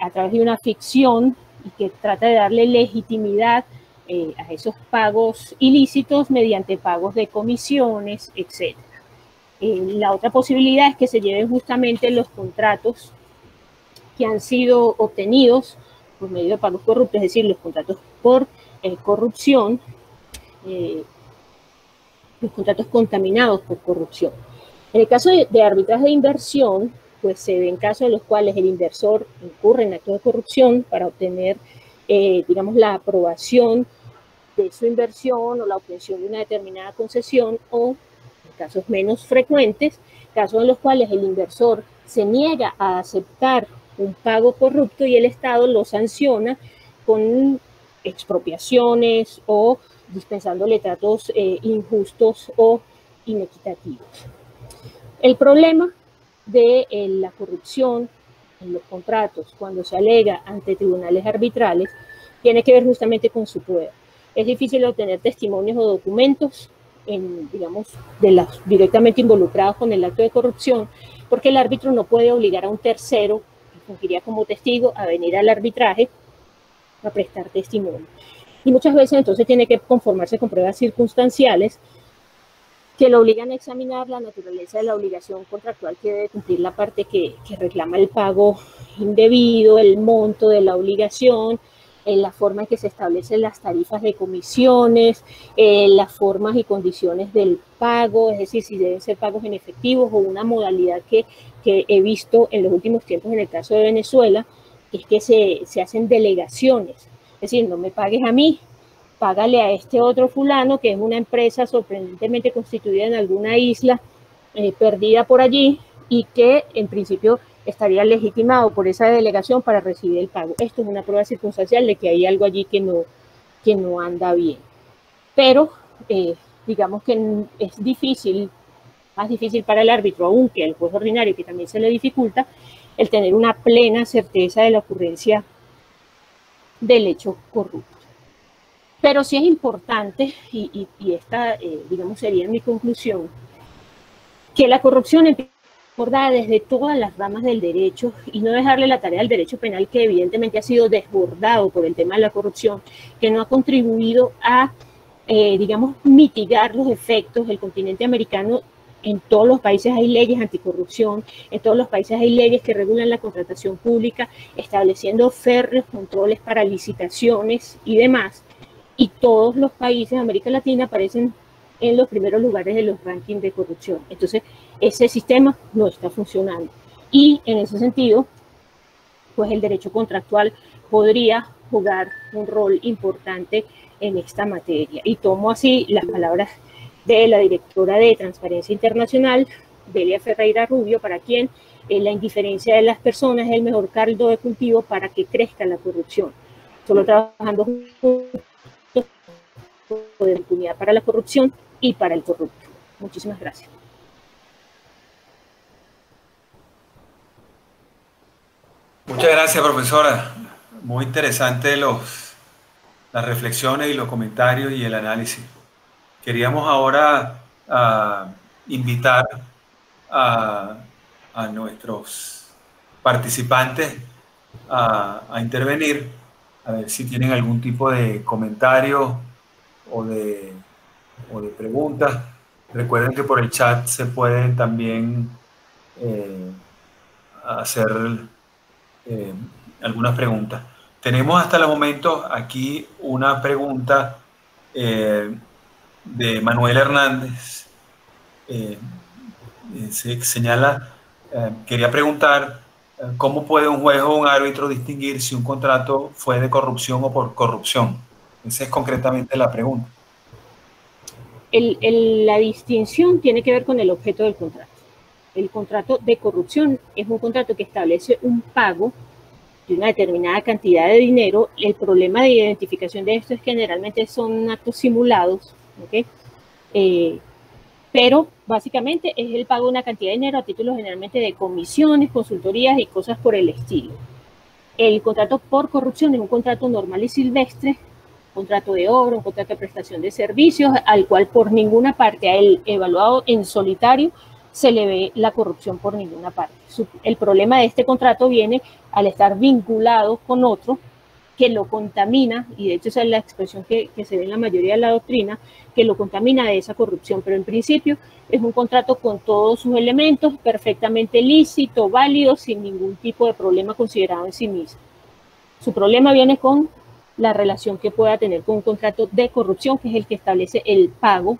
a través de una ficción y que trata de darle legitimidad a esos pagos ilícitos mediante pagos de comisiones, etc. La otra posibilidad es que se lleven justamente los contratos que han sido obtenidos por medio de pagos corruptos, es decir, los contratos por corrupción, los contratos contaminados por corrupción. En el caso de arbitraje de inversión, pues se ven casos en los cuales el inversor incurre en actos de corrupción para obtener, digamos, la aprobación de su inversión o la obtención de una determinada concesión, o en casos menos frecuentes, casos en los cuales el inversor se niega a aceptar un pago corrupto y el Estado lo sanciona con expropiaciones o dispensándole tratos injustos o inequitativos. El problema de la corrupción en los contratos cuando se alega ante tribunales arbitrales tiene que ver justamente con su prueba. Es difícil obtener testimonios o documentos digamos, de los directamente involucrados con el acto de corrupción, porque el árbitro no puede obligar a un tercero que fungiría como testigo a venir al arbitraje a prestar testimonio. Y muchas veces entonces tiene que conformarse con pruebas circunstanciales que lo obligan a examinar la naturaleza de la obligación contractual que debe cumplir la parte que reclama el pago indebido, el monto de la obligación, la forma en que se establecen las tarifas de comisiones, las formas y condiciones del pago, es decir, si deben ser pagos en efectivo o una modalidad que he visto en los últimos tiempos en el caso de Venezuela, que es que se hacen delegaciones, es decir, no me pagues a mí, págale a este otro fulano, que es una empresa sorprendentemente constituida en alguna isla perdida por allí y que en principio estaría legitimado por esa delegación para recibir el pago. Esto es una prueba circunstancial de que hay algo allí que no anda bien. Pero digamos que es difícil, más difícil para el árbitro, aunque al juez ordinario, que también se le dificulta, el tener una plena certeza de la ocurrencia del hecho corrupto. Pero sí es importante, y esta, digamos, sería mi conclusión, que la corrupción empieza abordada desde todas las ramas del derecho y no dejarle la tarea al derecho penal, que evidentemente ha sido desbordado por el tema de la corrupción, que no ha contribuido a, digamos, mitigar los efectos del continente americano. En todos los países hay leyes anticorrupción, en todos los países hay leyes que regulan la contratación pública, estableciendo férreos controles para licitaciones y demás. Y todos los países de América Latina aparecen en los primeros lugares de los rankings de corrupción. Entonces, ese sistema no está funcionando. Y en ese sentido, pues el derecho contractual podría jugar un rol importante en esta materia. Y tomo así las palabras de la directora de Transparencia Internacional, Delia Ferreira Rubio, para quien la indiferencia de las personas es el mejor caldo de cultivo para que crezca la corrupción. Solo trabajando juntos de impunidad para la corrupción y para el corrupto. Muchísimas gracias. Muchas gracias, profesora. Muy interesante las reflexiones y los comentarios y el análisis. Queríamos ahora invitar a nuestros participantes a intervenir, a ver si tienen algún tipo de comentario o de preguntas. Recuerden que por el chat se pueden también hacer algunas preguntas. Tenemos hasta el momento aquí una pregunta de Manuel Hernández. Se señala, quería preguntar, ¿cómo puede un juez o un árbitro distinguir si un contrato fue de corrupción o por corrupción? Esa es concretamente la pregunta. La distinción tiene que ver con el objeto del contrato. El contrato de corrupción es un contrato que establece un pago de una determinada cantidad de dinero. El problema de identificación de esto es que generalmente son actos simulados, ¿okay? Pero básicamente es el pago de una cantidad de dinero a título generalmente de comisiones, consultorías y cosas por el estilo. El contrato por corrupción es un contrato normal y silvestre, contrato de obra, un contrato de prestación de servicios, al cual por ninguna parte, a él evaluado en solitario, se le ve la corrupción por ninguna parte. El problema de este contrato viene al estar vinculado con otro que lo contamina, y de hecho esa es la expresión que se ve en la mayoría de la doctrina, que lo contamina de esa corrupción, pero en principio es un contrato con todos sus elementos, perfectamente lícito, válido, sin ningún tipo de problema considerado en sí mismo. Su problema viene con la relación que pueda tener con un contrato de corrupción, que es el que establece el pago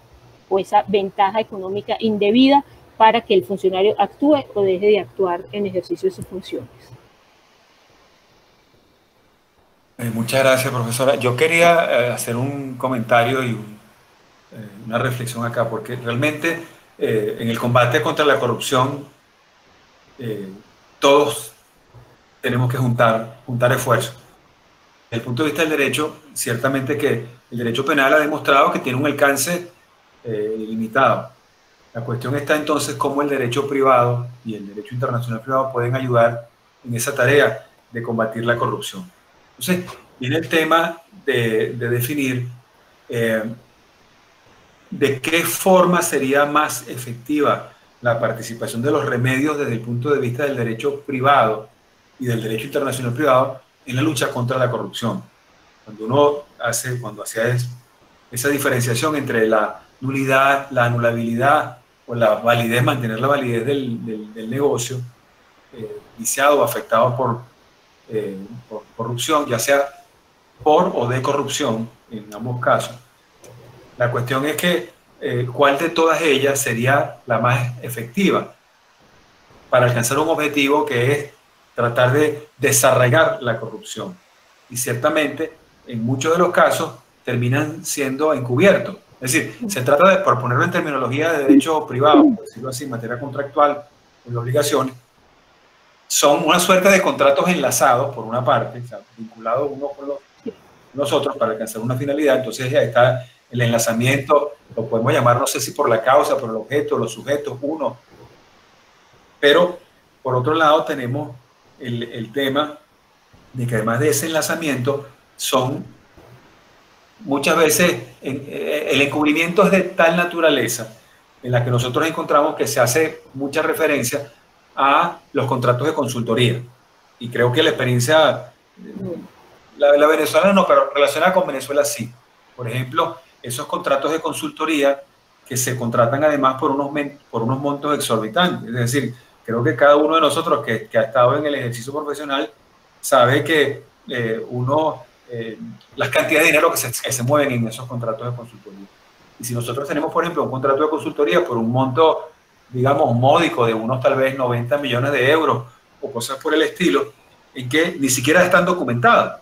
o esa ventaja económica indebida para que el funcionario actúe o deje de actuar en ejercicio de sus funciones. Muchas gracias, profesora. Yo quería hacer un comentario y una reflexión acá, porque realmente en el combate contra la corrupción todos tenemos que juntar esfuerzos. Desde el punto de vista del derecho, ciertamente que el derecho penal ha demostrado que tiene un alcance limitado. La cuestión está entonces cómo el derecho privado y el derecho internacional privado pueden ayudar en esa tarea de combatir la corrupción. Entonces, viene el tema de definir de qué forma sería más efectiva la participación de los remedios desde el punto de vista del derecho privado y del derecho internacional privado en la lucha contra la corrupción. Cuando hace esa diferenciación entre la nulidad, la anulabilidad o la validez, mantener la validez del negocio viciado o afectado por corrupción, ya sea por o de corrupción, en ambos casos. La cuestión es que cuál de todas ellas sería la más efectiva para alcanzar un objetivo que es tratar de desarraigar la corrupción. Y ciertamente, en muchos de los casos, terminan siendo encubiertos. Es decir, se trata de, por ponerlo en terminología de derecho privado, por decirlo así, en materia contractual, de obligaciones, son una suerte de contratos enlazados, por una parte, o sea, vinculados unos con los otros para alcanzar una finalidad. Entonces ya está el enlazamiento, lo podemos llamar, no sé si por la causa, por el objeto, los sujetos, uno. Pero, por otro lado, tenemos el tema de que además de ese enlazamiento, son muchas veces, el encubrimiento es de tal naturaleza en la que nosotros encontramos que se hace mucha referencia a los contratos de consultoría. Y creo que la experiencia, la venezolana no, pero relacionada con Venezuela sí. Por ejemplo, esos contratos de consultoría que se contratan además por unos montos exorbitantes. Es decir, creo que cada uno de nosotros que ha estado en el ejercicio profesional sabe que las cantidades de dinero que se mueven en esos contratos de consultoría. Y si nosotros tenemos, por ejemplo, un contrato de consultoría por un monto, digamos, módico de unos tal vez 90 millones de euros o cosas por el estilo, en que ni siquiera están documentadas,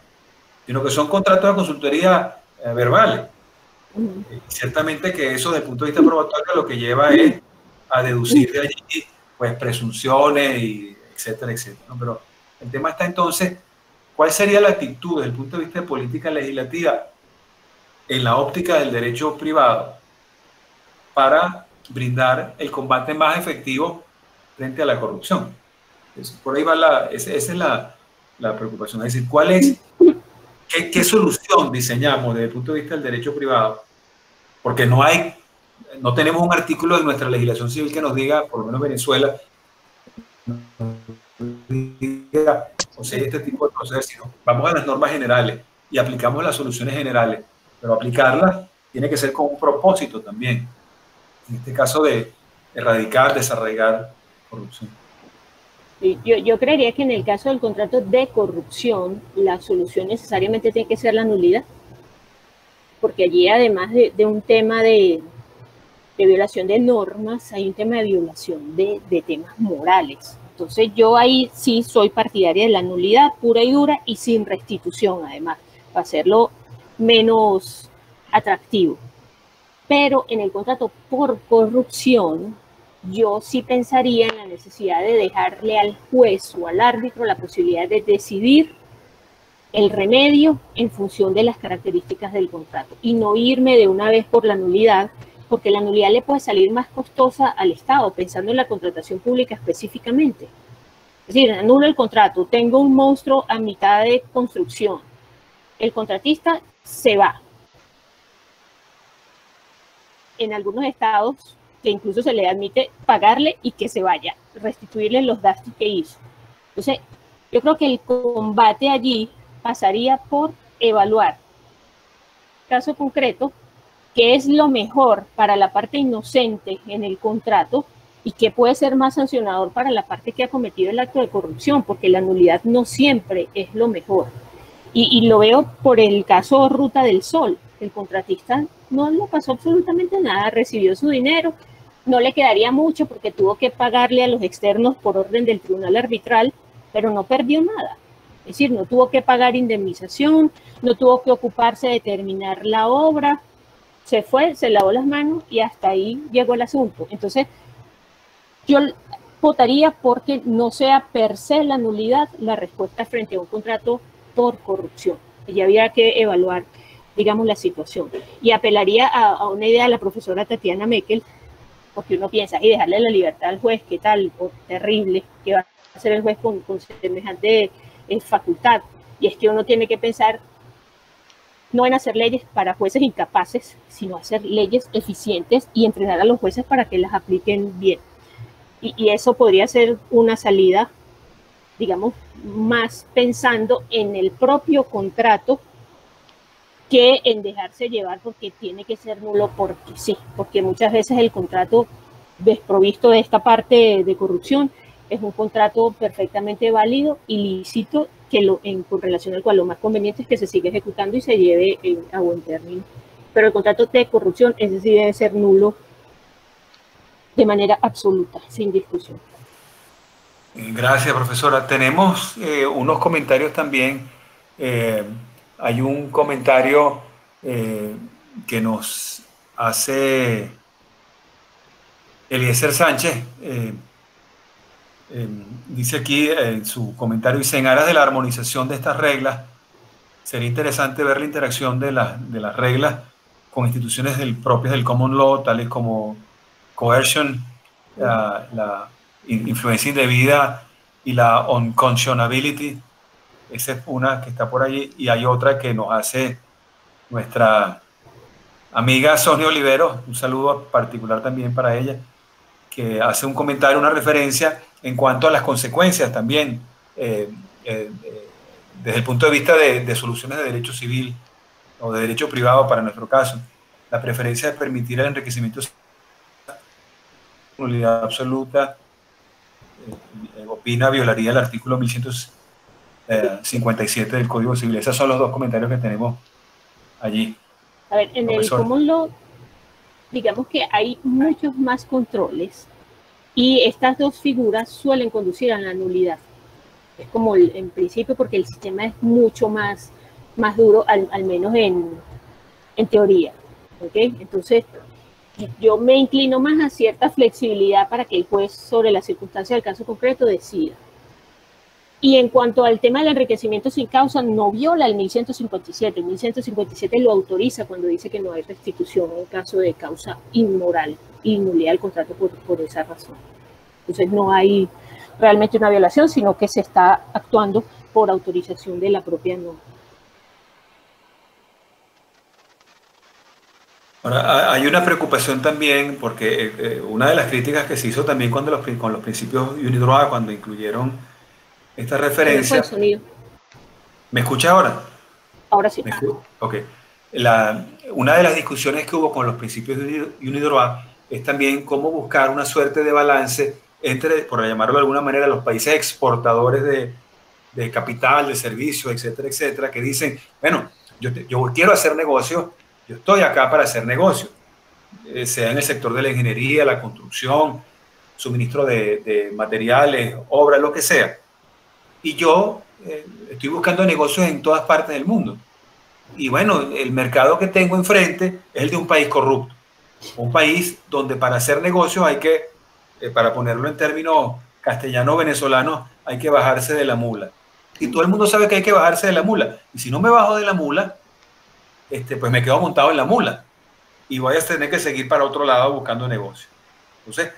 sino que son contratos de consultoría verbales. Ciertamente que eso, desde el punto de vista probatorio, lo que lleva es a deducir de allí pues presunciones, y etcétera, etcétera, ¿no? Pero el tema está entonces, ¿cuál sería la actitud desde el punto de vista de política legislativa en la óptica del derecho privado para brindar el combate más efectivo frente a la corrupción? Por ahí va esa es la preocupación. Es decir, ¿qué solución diseñamos desde el punto de vista del derecho privado? Porque no tenemos un artículo de nuestra legislación civil que nos diga, por lo menos Venezuela, o sea, este tipo de procesos, sino vamos a las normas generales y aplicamos las soluciones generales, pero aplicarlas tiene que ser con un propósito también, en este caso de erradicar, desarraigar corrupción. Yo creería que en el caso del contrato de corrupción, la solución necesariamente tiene que ser la nulidad, porque allí además de un tema de violación de normas, hay un tema de violación de temas morales. Entonces yo ahí sí soy partidaria de la nulidad pura y dura y sin restitución, además, para hacerlo menos atractivo. Pero en el contrato por corrupción, yo sí pensaría en la necesidad de dejarle al juez o al árbitro la posibilidad de decidir el remedio en función de las características del contrato y no irme de una vez por la nulidad, porque la nulidad le puede salir más costosa al Estado, pensando en la contratación pública específicamente. Es decir, anulo el contrato, tengo un monstruo a mitad de construcción, el contratista se va, en algunos estados que incluso se le admite pagarle y que se vaya, restituirle los gastos que hizo. Entonces, yo creo que el combate allí pasaría por evaluar, caso concreto, qué es lo mejor para la parte inocente en el contrato y qué puede ser más sancionador para la parte que ha cometido el acto de corrupción, porque la nulidad no siempre es lo mejor. Y lo veo por el caso Ruta del Sol. El contratista no le pasó absolutamente nada, recibió su dinero, no le quedaría mucho porque tuvo que pagarle a los externos por orden del tribunal arbitral, pero no perdió nada. Es decir, no tuvo que pagar indemnización, no tuvo que ocuparse de terminar la obra, se fue, se lavó las manos y hasta ahí llegó el asunto. Entonces, yo votaría porque no sea per se la nulidad la respuesta frente a un contrato por corrupción. Y había que evaluar, digamos, la situación. Y apelaría a una idea de la profesora Tatiana Meckel, porque uno piensa, y dejarle la libertad al juez, ¿qué tal? O terrible, ¿qué va a hacer el juez con semejante facultad? Y es que uno tiene que pensar no en hacer leyes para jueces incapaces, sino hacer leyes eficientes y entrenar a los jueces para que las apliquen bien. Y eso podría ser una salida, digamos, más pensando en el propio contrato que en dejarse llevar porque tiene que ser nulo porque sí, porque muchas veces el contrato desprovisto de esta parte de corrupción es un contrato perfectamente válido y lícito con relación al cual lo más conveniente es que se siga ejecutando y se lleve a buen término. Pero el contrato de corrupción, ese sí debe ser nulo de manera absoluta, sin discusión. Gracias, profesora. Tenemos unos comentarios también. Hay un comentario que nos hace Eliezer Sánchez. Dice aquí en su comentario, dice, en aras de la armonización de estas reglas, sería interesante ver la interacción de las reglas con instituciones propias del common law, tales como coercion, la influencia indebida y la unconscionability. Esa es una que está por ahí, y hay otra que nos hace nuestra amiga Sonia Oliveros, un saludo particular también para ella, que hace un comentario, una referencia en cuanto a las consecuencias también, desde el punto de vista de soluciones de derecho civil o de derecho privado para nuestro caso. La preferencia de permitir el enriquecimiento nulidad absoluta, opina, violaría el artículo 1157 del Código Civil. Esos son los dos comentarios que tenemos allí. A ver, en el common law, digamos que hay muchos más controles y estas dos figuras suelen conducir a la nulidad. Es como en principio porque el sistema es mucho más duro, al menos en teoría. ¿Okay? Entonces, yo me inclino más a cierta flexibilidad para que el juez, sobre la circunstancia del caso concreto, decida. Y en cuanto al tema del enriquecimiento sin causa, no viola el 1157. El 1157 lo autoriza cuando dice que no hay restitución en caso de causa inmoral y nulidad del contrato por esa razón. Entonces no hay realmente una violación, sino que se está actuando por autorización de la propia norma. Ahora, hay una preocupación también, porque una de las críticas que se hizo también con los principios UNIDROIT, cuando incluyeron esta referencia. ¿Me escucha ahora? Ahora sí. Ok. Una de las discusiones que hubo con los principios de UNIDROIT es también cómo buscar una suerte de balance entre, por llamarlo de alguna manera, los países exportadores de capital, de servicios, etcétera, etcétera, que dicen, bueno, yo quiero hacer negocios. Yo estoy acá para hacer negocio, sea en el sector de la ingeniería, la construcción, suministro de materiales, obras, lo que sea. Y yo estoy buscando negocios en todas partes del mundo. Y bueno, el mercado que tengo enfrente es el de un país corrupto. Un país donde para hacer negocios hay que, para ponerlo en términos castellano-venezolanos, hay que bajarse de la mula. Y todo el mundo sabe que hay que bajarse de la mula. Y si no me bajo de la mula, pues me quedo montado en la mula y voy a tener que seguir para otro lado buscando negocio. Entonces,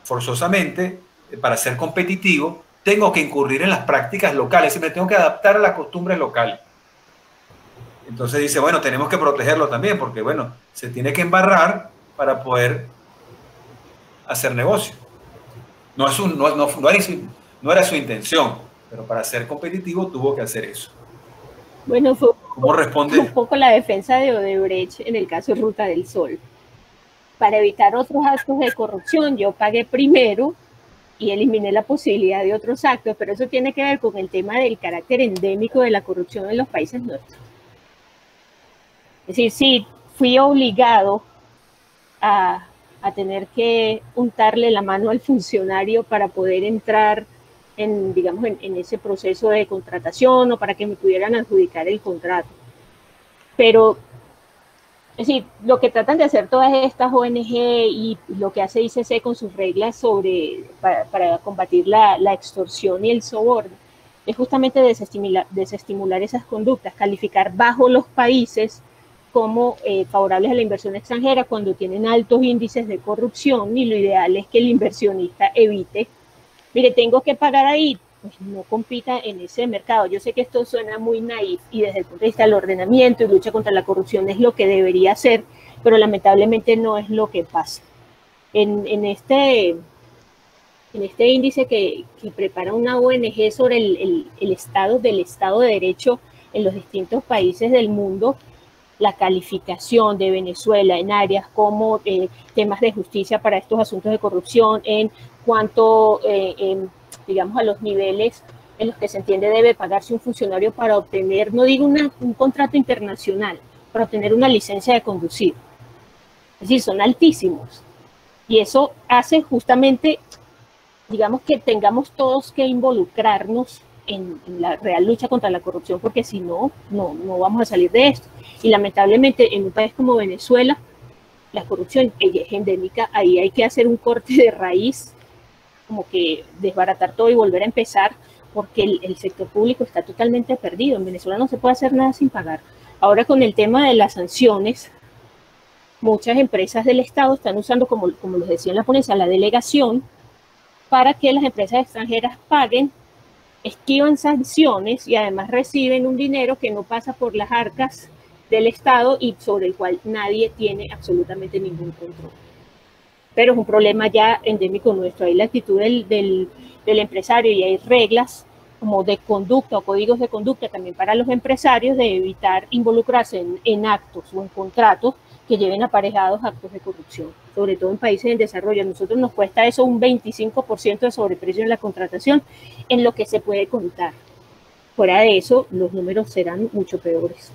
forzosamente, para ser competitivo, tengo que incurrir en las prácticas locales y me tengo que adaptar a las costumbres locales. Entonces dice, bueno, tenemos que protegerlo también porque, bueno, se tiene que embarrar para poder hacer negocio. No era su intención, pero para ser competitivo tuvo que hacer eso. Bueno, fue ¿Cómo responde? un poco la defensa de Odebrecht en el caso de Ruta del Sol. Para evitar otros actos de corrupción, yo pagué primero y eliminé la posibilidad de otros actos, pero eso tiene que ver con el tema del carácter endémico de la corrupción en los países nuestros. Es decir, sí, fui obligado a tener que untarle la mano al funcionario para poder entrar en, digamos, en ese proceso de contratación o para que me pudieran adjudicar el contrato. Pero, es decir, lo que tratan de hacer todas estas ONG y lo que hace ICC con sus reglas para combatir la extorsión y el soborno es justamente desestimular esas conductas, calificar bajo los países como favorables a la inversión extranjera cuando tienen altos índices de corrupción, y lo ideal es que el inversionista evite, mire, tengo que pagar ahí, pues no compita en ese mercado. Yo sé que esto suena muy naif y desde el punto de vista del ordenamiento y lucha contra la corrupción es lo que debería ser, pero lamentablemente no es lo que pasa. En este índice que prepara una ONG sobre el estado del Estado de Derecho en los distintos países del mundo, la calificación de Venezuela en áreas como temas de justicia para estos asuntos de corrupción, en cuanto, digamos, a los niveles en los que se entiende debe pagarse un funcionario para obtener, no digo un contrato internacional, para obtener una licencia de conducir. Es decir, son altísimos. Y eso hace justamente, digamos, que tengamos todos que involucrarnos en la real lucha contra la corrupción, porque si no, no vamos a salir de esto. Y lamentablemente en un país como Venezuela, la corrupción es endémica, ahí hay que hacer un corte de raíz, como que desbaratar todo y volver a empezar, porque el sector público está totalmente perdido. En Venezuela no se puede hacer nada sin pagar. Ahora con el tema de las sanciones, muchas empresas del Estado están usando, como les decía en la ponencia, la delegación, para que las empresas extranjeras paguen, esquivan sanciones y además reciben un dinero que no pasa por las arcas del Estado y sobre el cual nadie tiene absolutamente ningún control. Pero es un problema ya endémico nuestro. Hay la actitud del empresario y hay reglas como de conducta o códigos de conducta también para los empresarios de evitar involucrarse en actos o en contratos que lleven aparejados actos de corrupción, sobre todo en países en desarrollo. A nosotros nos cuesta eso un 25% de sobreprecio en la contratación, en lo que se puede contar. Fuera de eso, los números serán mucho peores.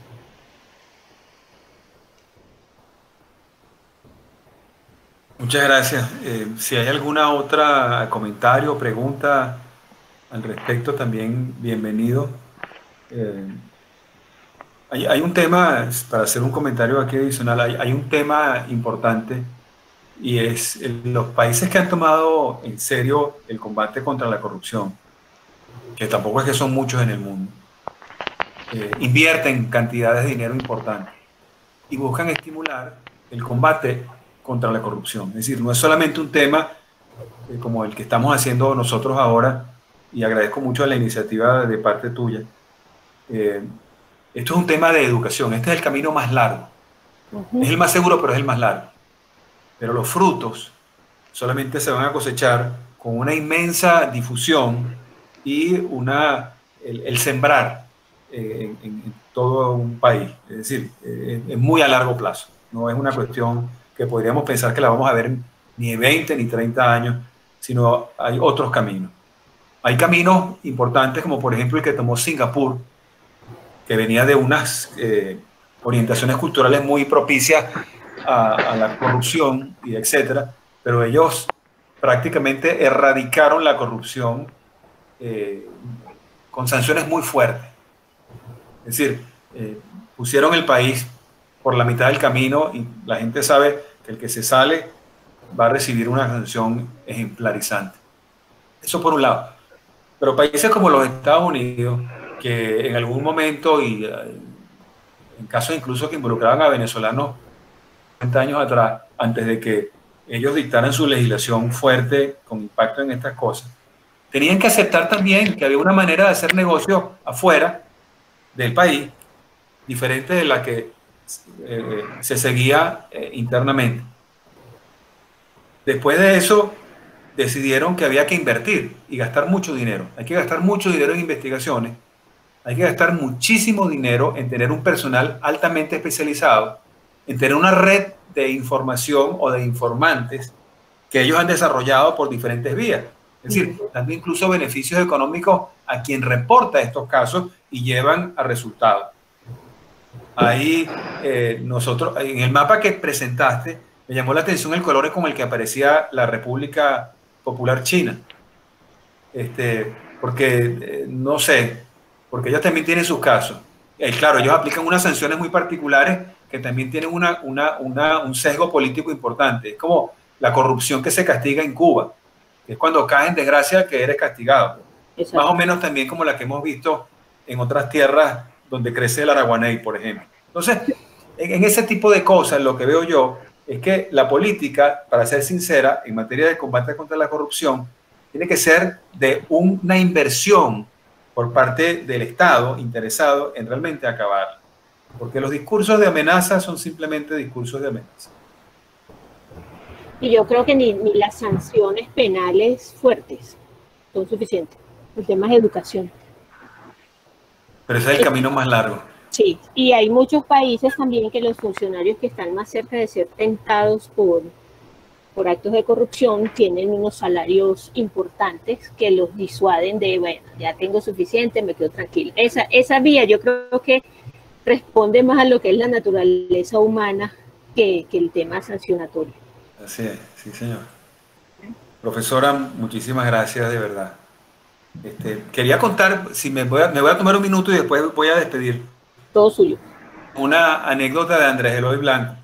Muchas gracias. Si hay alguna otra comentario o pregunta al respecto, también bienvenido. Hay un tema, para hacer un comentario aquí adicional, hay un tema importante, y es los países que han tomado en serio el combate contra la corrupción, que tampoco es que son muchos en el mundo, invierten cantidades de dinero importantes y buscan estimular el combate contra la corrupción. Es decir, no es solamente un tema como el que estamos haciendo nosotros ahora, y agradezco mucho la iniciativa de parte tuya. Esto es un tema de educación. Este es el camino más largo. Es el más seguro, pero es el más largo. Pero los frutos solamente se van a cosechar con una inmensa difusión y el sembrar en todo un país. Es decir, es muy a largo plazo. No es una cuestión que podríamos pensar que la vamos a ver ni 20 ni 30 años, sino hay otros caminos. Hay caminos importantes, como por ejemplo el que tomó Singapur, que venía de unas orientaciones culturales muy propicias a la corrupción y etcétera, pero ellos prácticamente erradicaron la corrupción con sanciones muy fuertes. Es decir, pusieron el país por la mitad del camino y la gente sabe que el que se sale va a recibir una sanción ejemplarizante. Eso por un lado. Pero países como los Estados Unidos, que en algún momento, y en casos incluso que involucraban a venezolanos 50 años atrás, antes de que ellos dictaran su legislación fuerte con impacto en estas cosas, tenían que aceptar también que había una manera de hacer negocio afuera del país, diferente de la que se seguía internamente. Después de eso, decidieron que había que invertir y gastar mucho dinero. Hay que gastar mucho dinero en investigaciones, hay que gastar muchísimo dinero en tener un personal altamente especializado, en tener una red de información o de informantes que ellos han desarrollado por diferentes vías. Es decir, dando incluso beneficios económicos a quien reporta estos casos y llevan a resultados. Ahí nosotros, en el mapa que presentaste, me llamó la atención el color con el que aparecía la República Popular China. Porque, no sé, porque ellos también tienen sus casos. Claro, ellos aplican unas sanciones muy particulares que también tienen un sesgo político importante. Es como la corrupción que se castiga en Cuba, que es cuando caes en desgracia que eres castigado. Exacto. Más o menos también como la que hemos visto en otras tierras donde crece el araguaney, por ejemplo. Entonces, en ese tipo de cosas, lo que veo yo es que la política, para ser sincera, en materia de combate contra la corrupción, tiene que ser de una inversión por parte del Estado interesado en realmente acabar. Porque los discursos de amenaza son simplemente discursos de amenaza. Y yo creo que ni las sanciones penales fuertes son suficientes. El tema es educación. Pero ese es el camino más largo. Sí, y hay muchos países también que los funcionarios que están más cerca de ser tentados por actos de corrupción tienen unos salarios importantes que los disuaden de, bueno, ya tengo suficiente, me quedo tranquilo. Esa vía yo creo que responde más a lo que es la naturaleza humana que el tema sancionatorio. Así es, sí señor. Profesora, muchísimas gracias de verdad. Quería contar, si me voy a tomar un minuto y después voy a despedir. Todo suyo. Una anécdota de Andrés Eloy Blanco.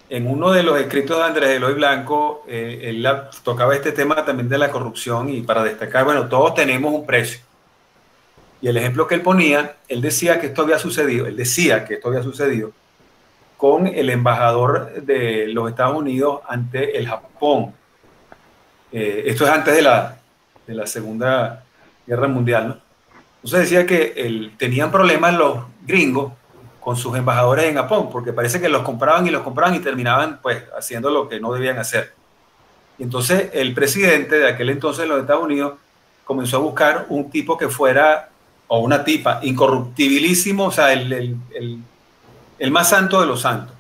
En uno de los escritos de Andrés Eloy Blanco, él tocaba este tema también de la corrupción y para destacar, bueno, todos tenemos un precio. Y el ejemplo que él ponía, él decía que esto había sucedido con el embajador de los Estados Unidos ante el Japón. Esto es antes de la Segunda Guerra Mundial, ¿no? Entonces decía que tenían problemas los gringos con sus embajadores en Japón, porque parece que los compraban y terminaban pues haciendo lo que no debían hacer. Y entonces el presidente de aquel entonces de los Estados Unidos comenzó a buscar un tipo que fuera, o una tipa, incorruptibilísimo, o sea, el más santo de los santos.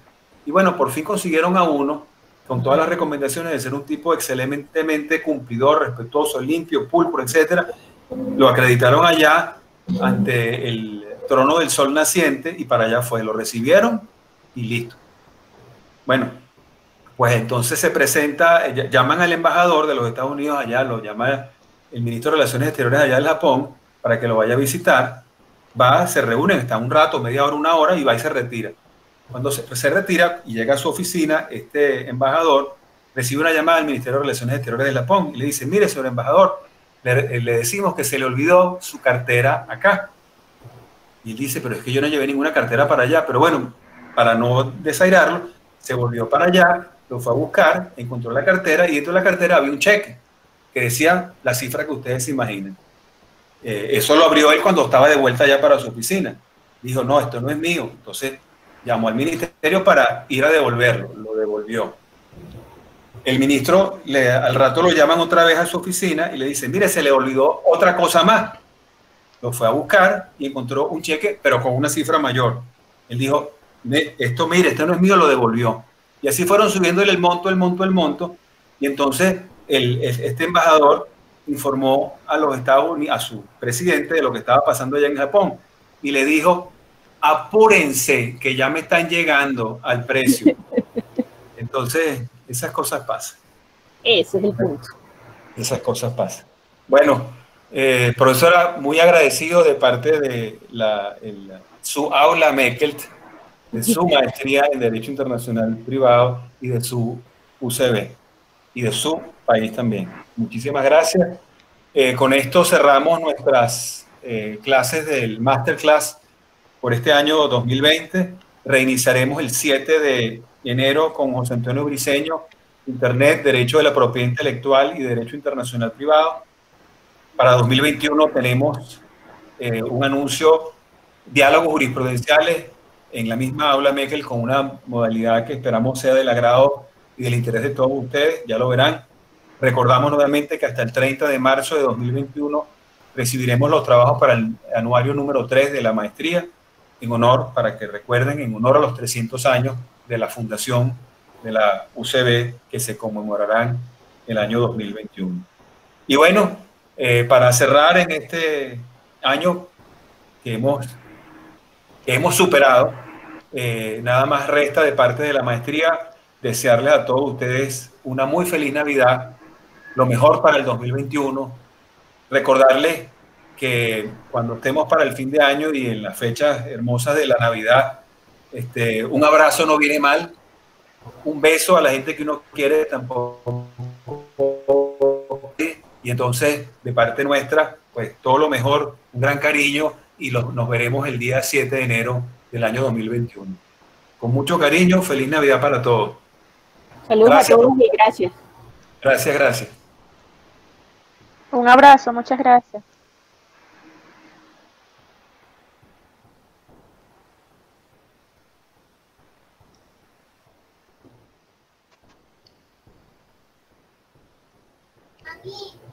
Y bueno, por fin consiguieron a uno con todas las recomendaciones de ser un tipo excelentemente cumplidor, respetuoso, limpio, pulcro, etcétera. Lo acreditaron allá ante el trono del sol naciente y para allá fue, lo recibieron y listo. Bueno, pues entonces se presenta, llaman al embajador de los Estados Unidos allá, lo llama el ministro de Relaciones Exteriores allá del Japón para que lo vaya a visitar, va, se reúnen, está un rato, media hora, una hora y va y se retira. Cuando se retira y llega a su oficina, este embajador recibe una llamada del Ministerio de Relaciones Exteriores del Japón y le dice, mire, señor embajador, le decimos que se le olvidó su cartera acá. Y él dice, pero es que yo no llevé ninguna cartera para allá. Pero bueno, para no desairarlo, se volvió para allá, lo fue a buscar, encontró la cartera y dentro de la cartera había un cheque que decía la cifra que ustedes se imaginen. Eso lo abrió él cuando estaba de vuelta allá para su oficina. Dijo, no, esto no es mío. Entonces llamó al ministerio para ir a devolverlo. Lo devolvió. El ministro al rato lo llaman otra vez a su oficina y le dicen, mire, se le olvidó otra cosa más. Lo fue a buscar y encontró un cheque, pero con una cifra mayor. Él dijo, esto no es mío, lo devolvió. Y así fueron subiéndole el monto. Y entonces este embajador informó a los Estados Unidos, a su presidente, de lo que estaba pasando allá en Japón. Y le dijo, apúrense, que ya me están llegando al precio. Entonces, esas cosas pasan. Ese es el punto. Esas cosas pasan. Bueno, profesora, muy agradecido de parte de su aula Mechelt, de su maestría en Derecho Internacional Privado y de su UCB y de su país también. Muchísimas gracias. Con esto cerramos nuestras clases del Masterclass por este año 2020. Reiniciaremos el 7 de enero con José Antonio Briceño, Internet, Derecho de la Propiedad Intelectual y Derecho Internacional Privado. Para 2021 tenemos un anuncio, diálogos jurisprudenciales en la misma aula Mechelt con una modalidad que esperamos sea del agrado y del interés de todos ustedes, ya lo verán. Recordamos nuevamente que hasta el 30 de marzo de 2021 recibiremos los trabajos para el anuario número 3 de la maestría, en honor, para que recuerden, en honor a los 300 años de la fundación de la UCB, que se conmemorarán el año 2021. Y bueno, para cerrar en este año que hemos superado, nada más resta de parte de la maestría desearles a todos ustedes una muy feliz Navidad, lo mejor para el 2021, recordarles que cuando estemos para el fin de año y en las fechas hermosas de la Navidad, un abrazo no viene mal, un beso a la gente que uno quiere tampoco. Y entonces, de parte nuestra, pues todo lo mejor, un gran cariño y nos veremos el día 7 de enero del año 2021. Con mucho cariño, feliz Navidad para todos. Saludos a Gracias. todos y gracias. Gracias, gracias. Un abrazo, muchas gracias. Aquí.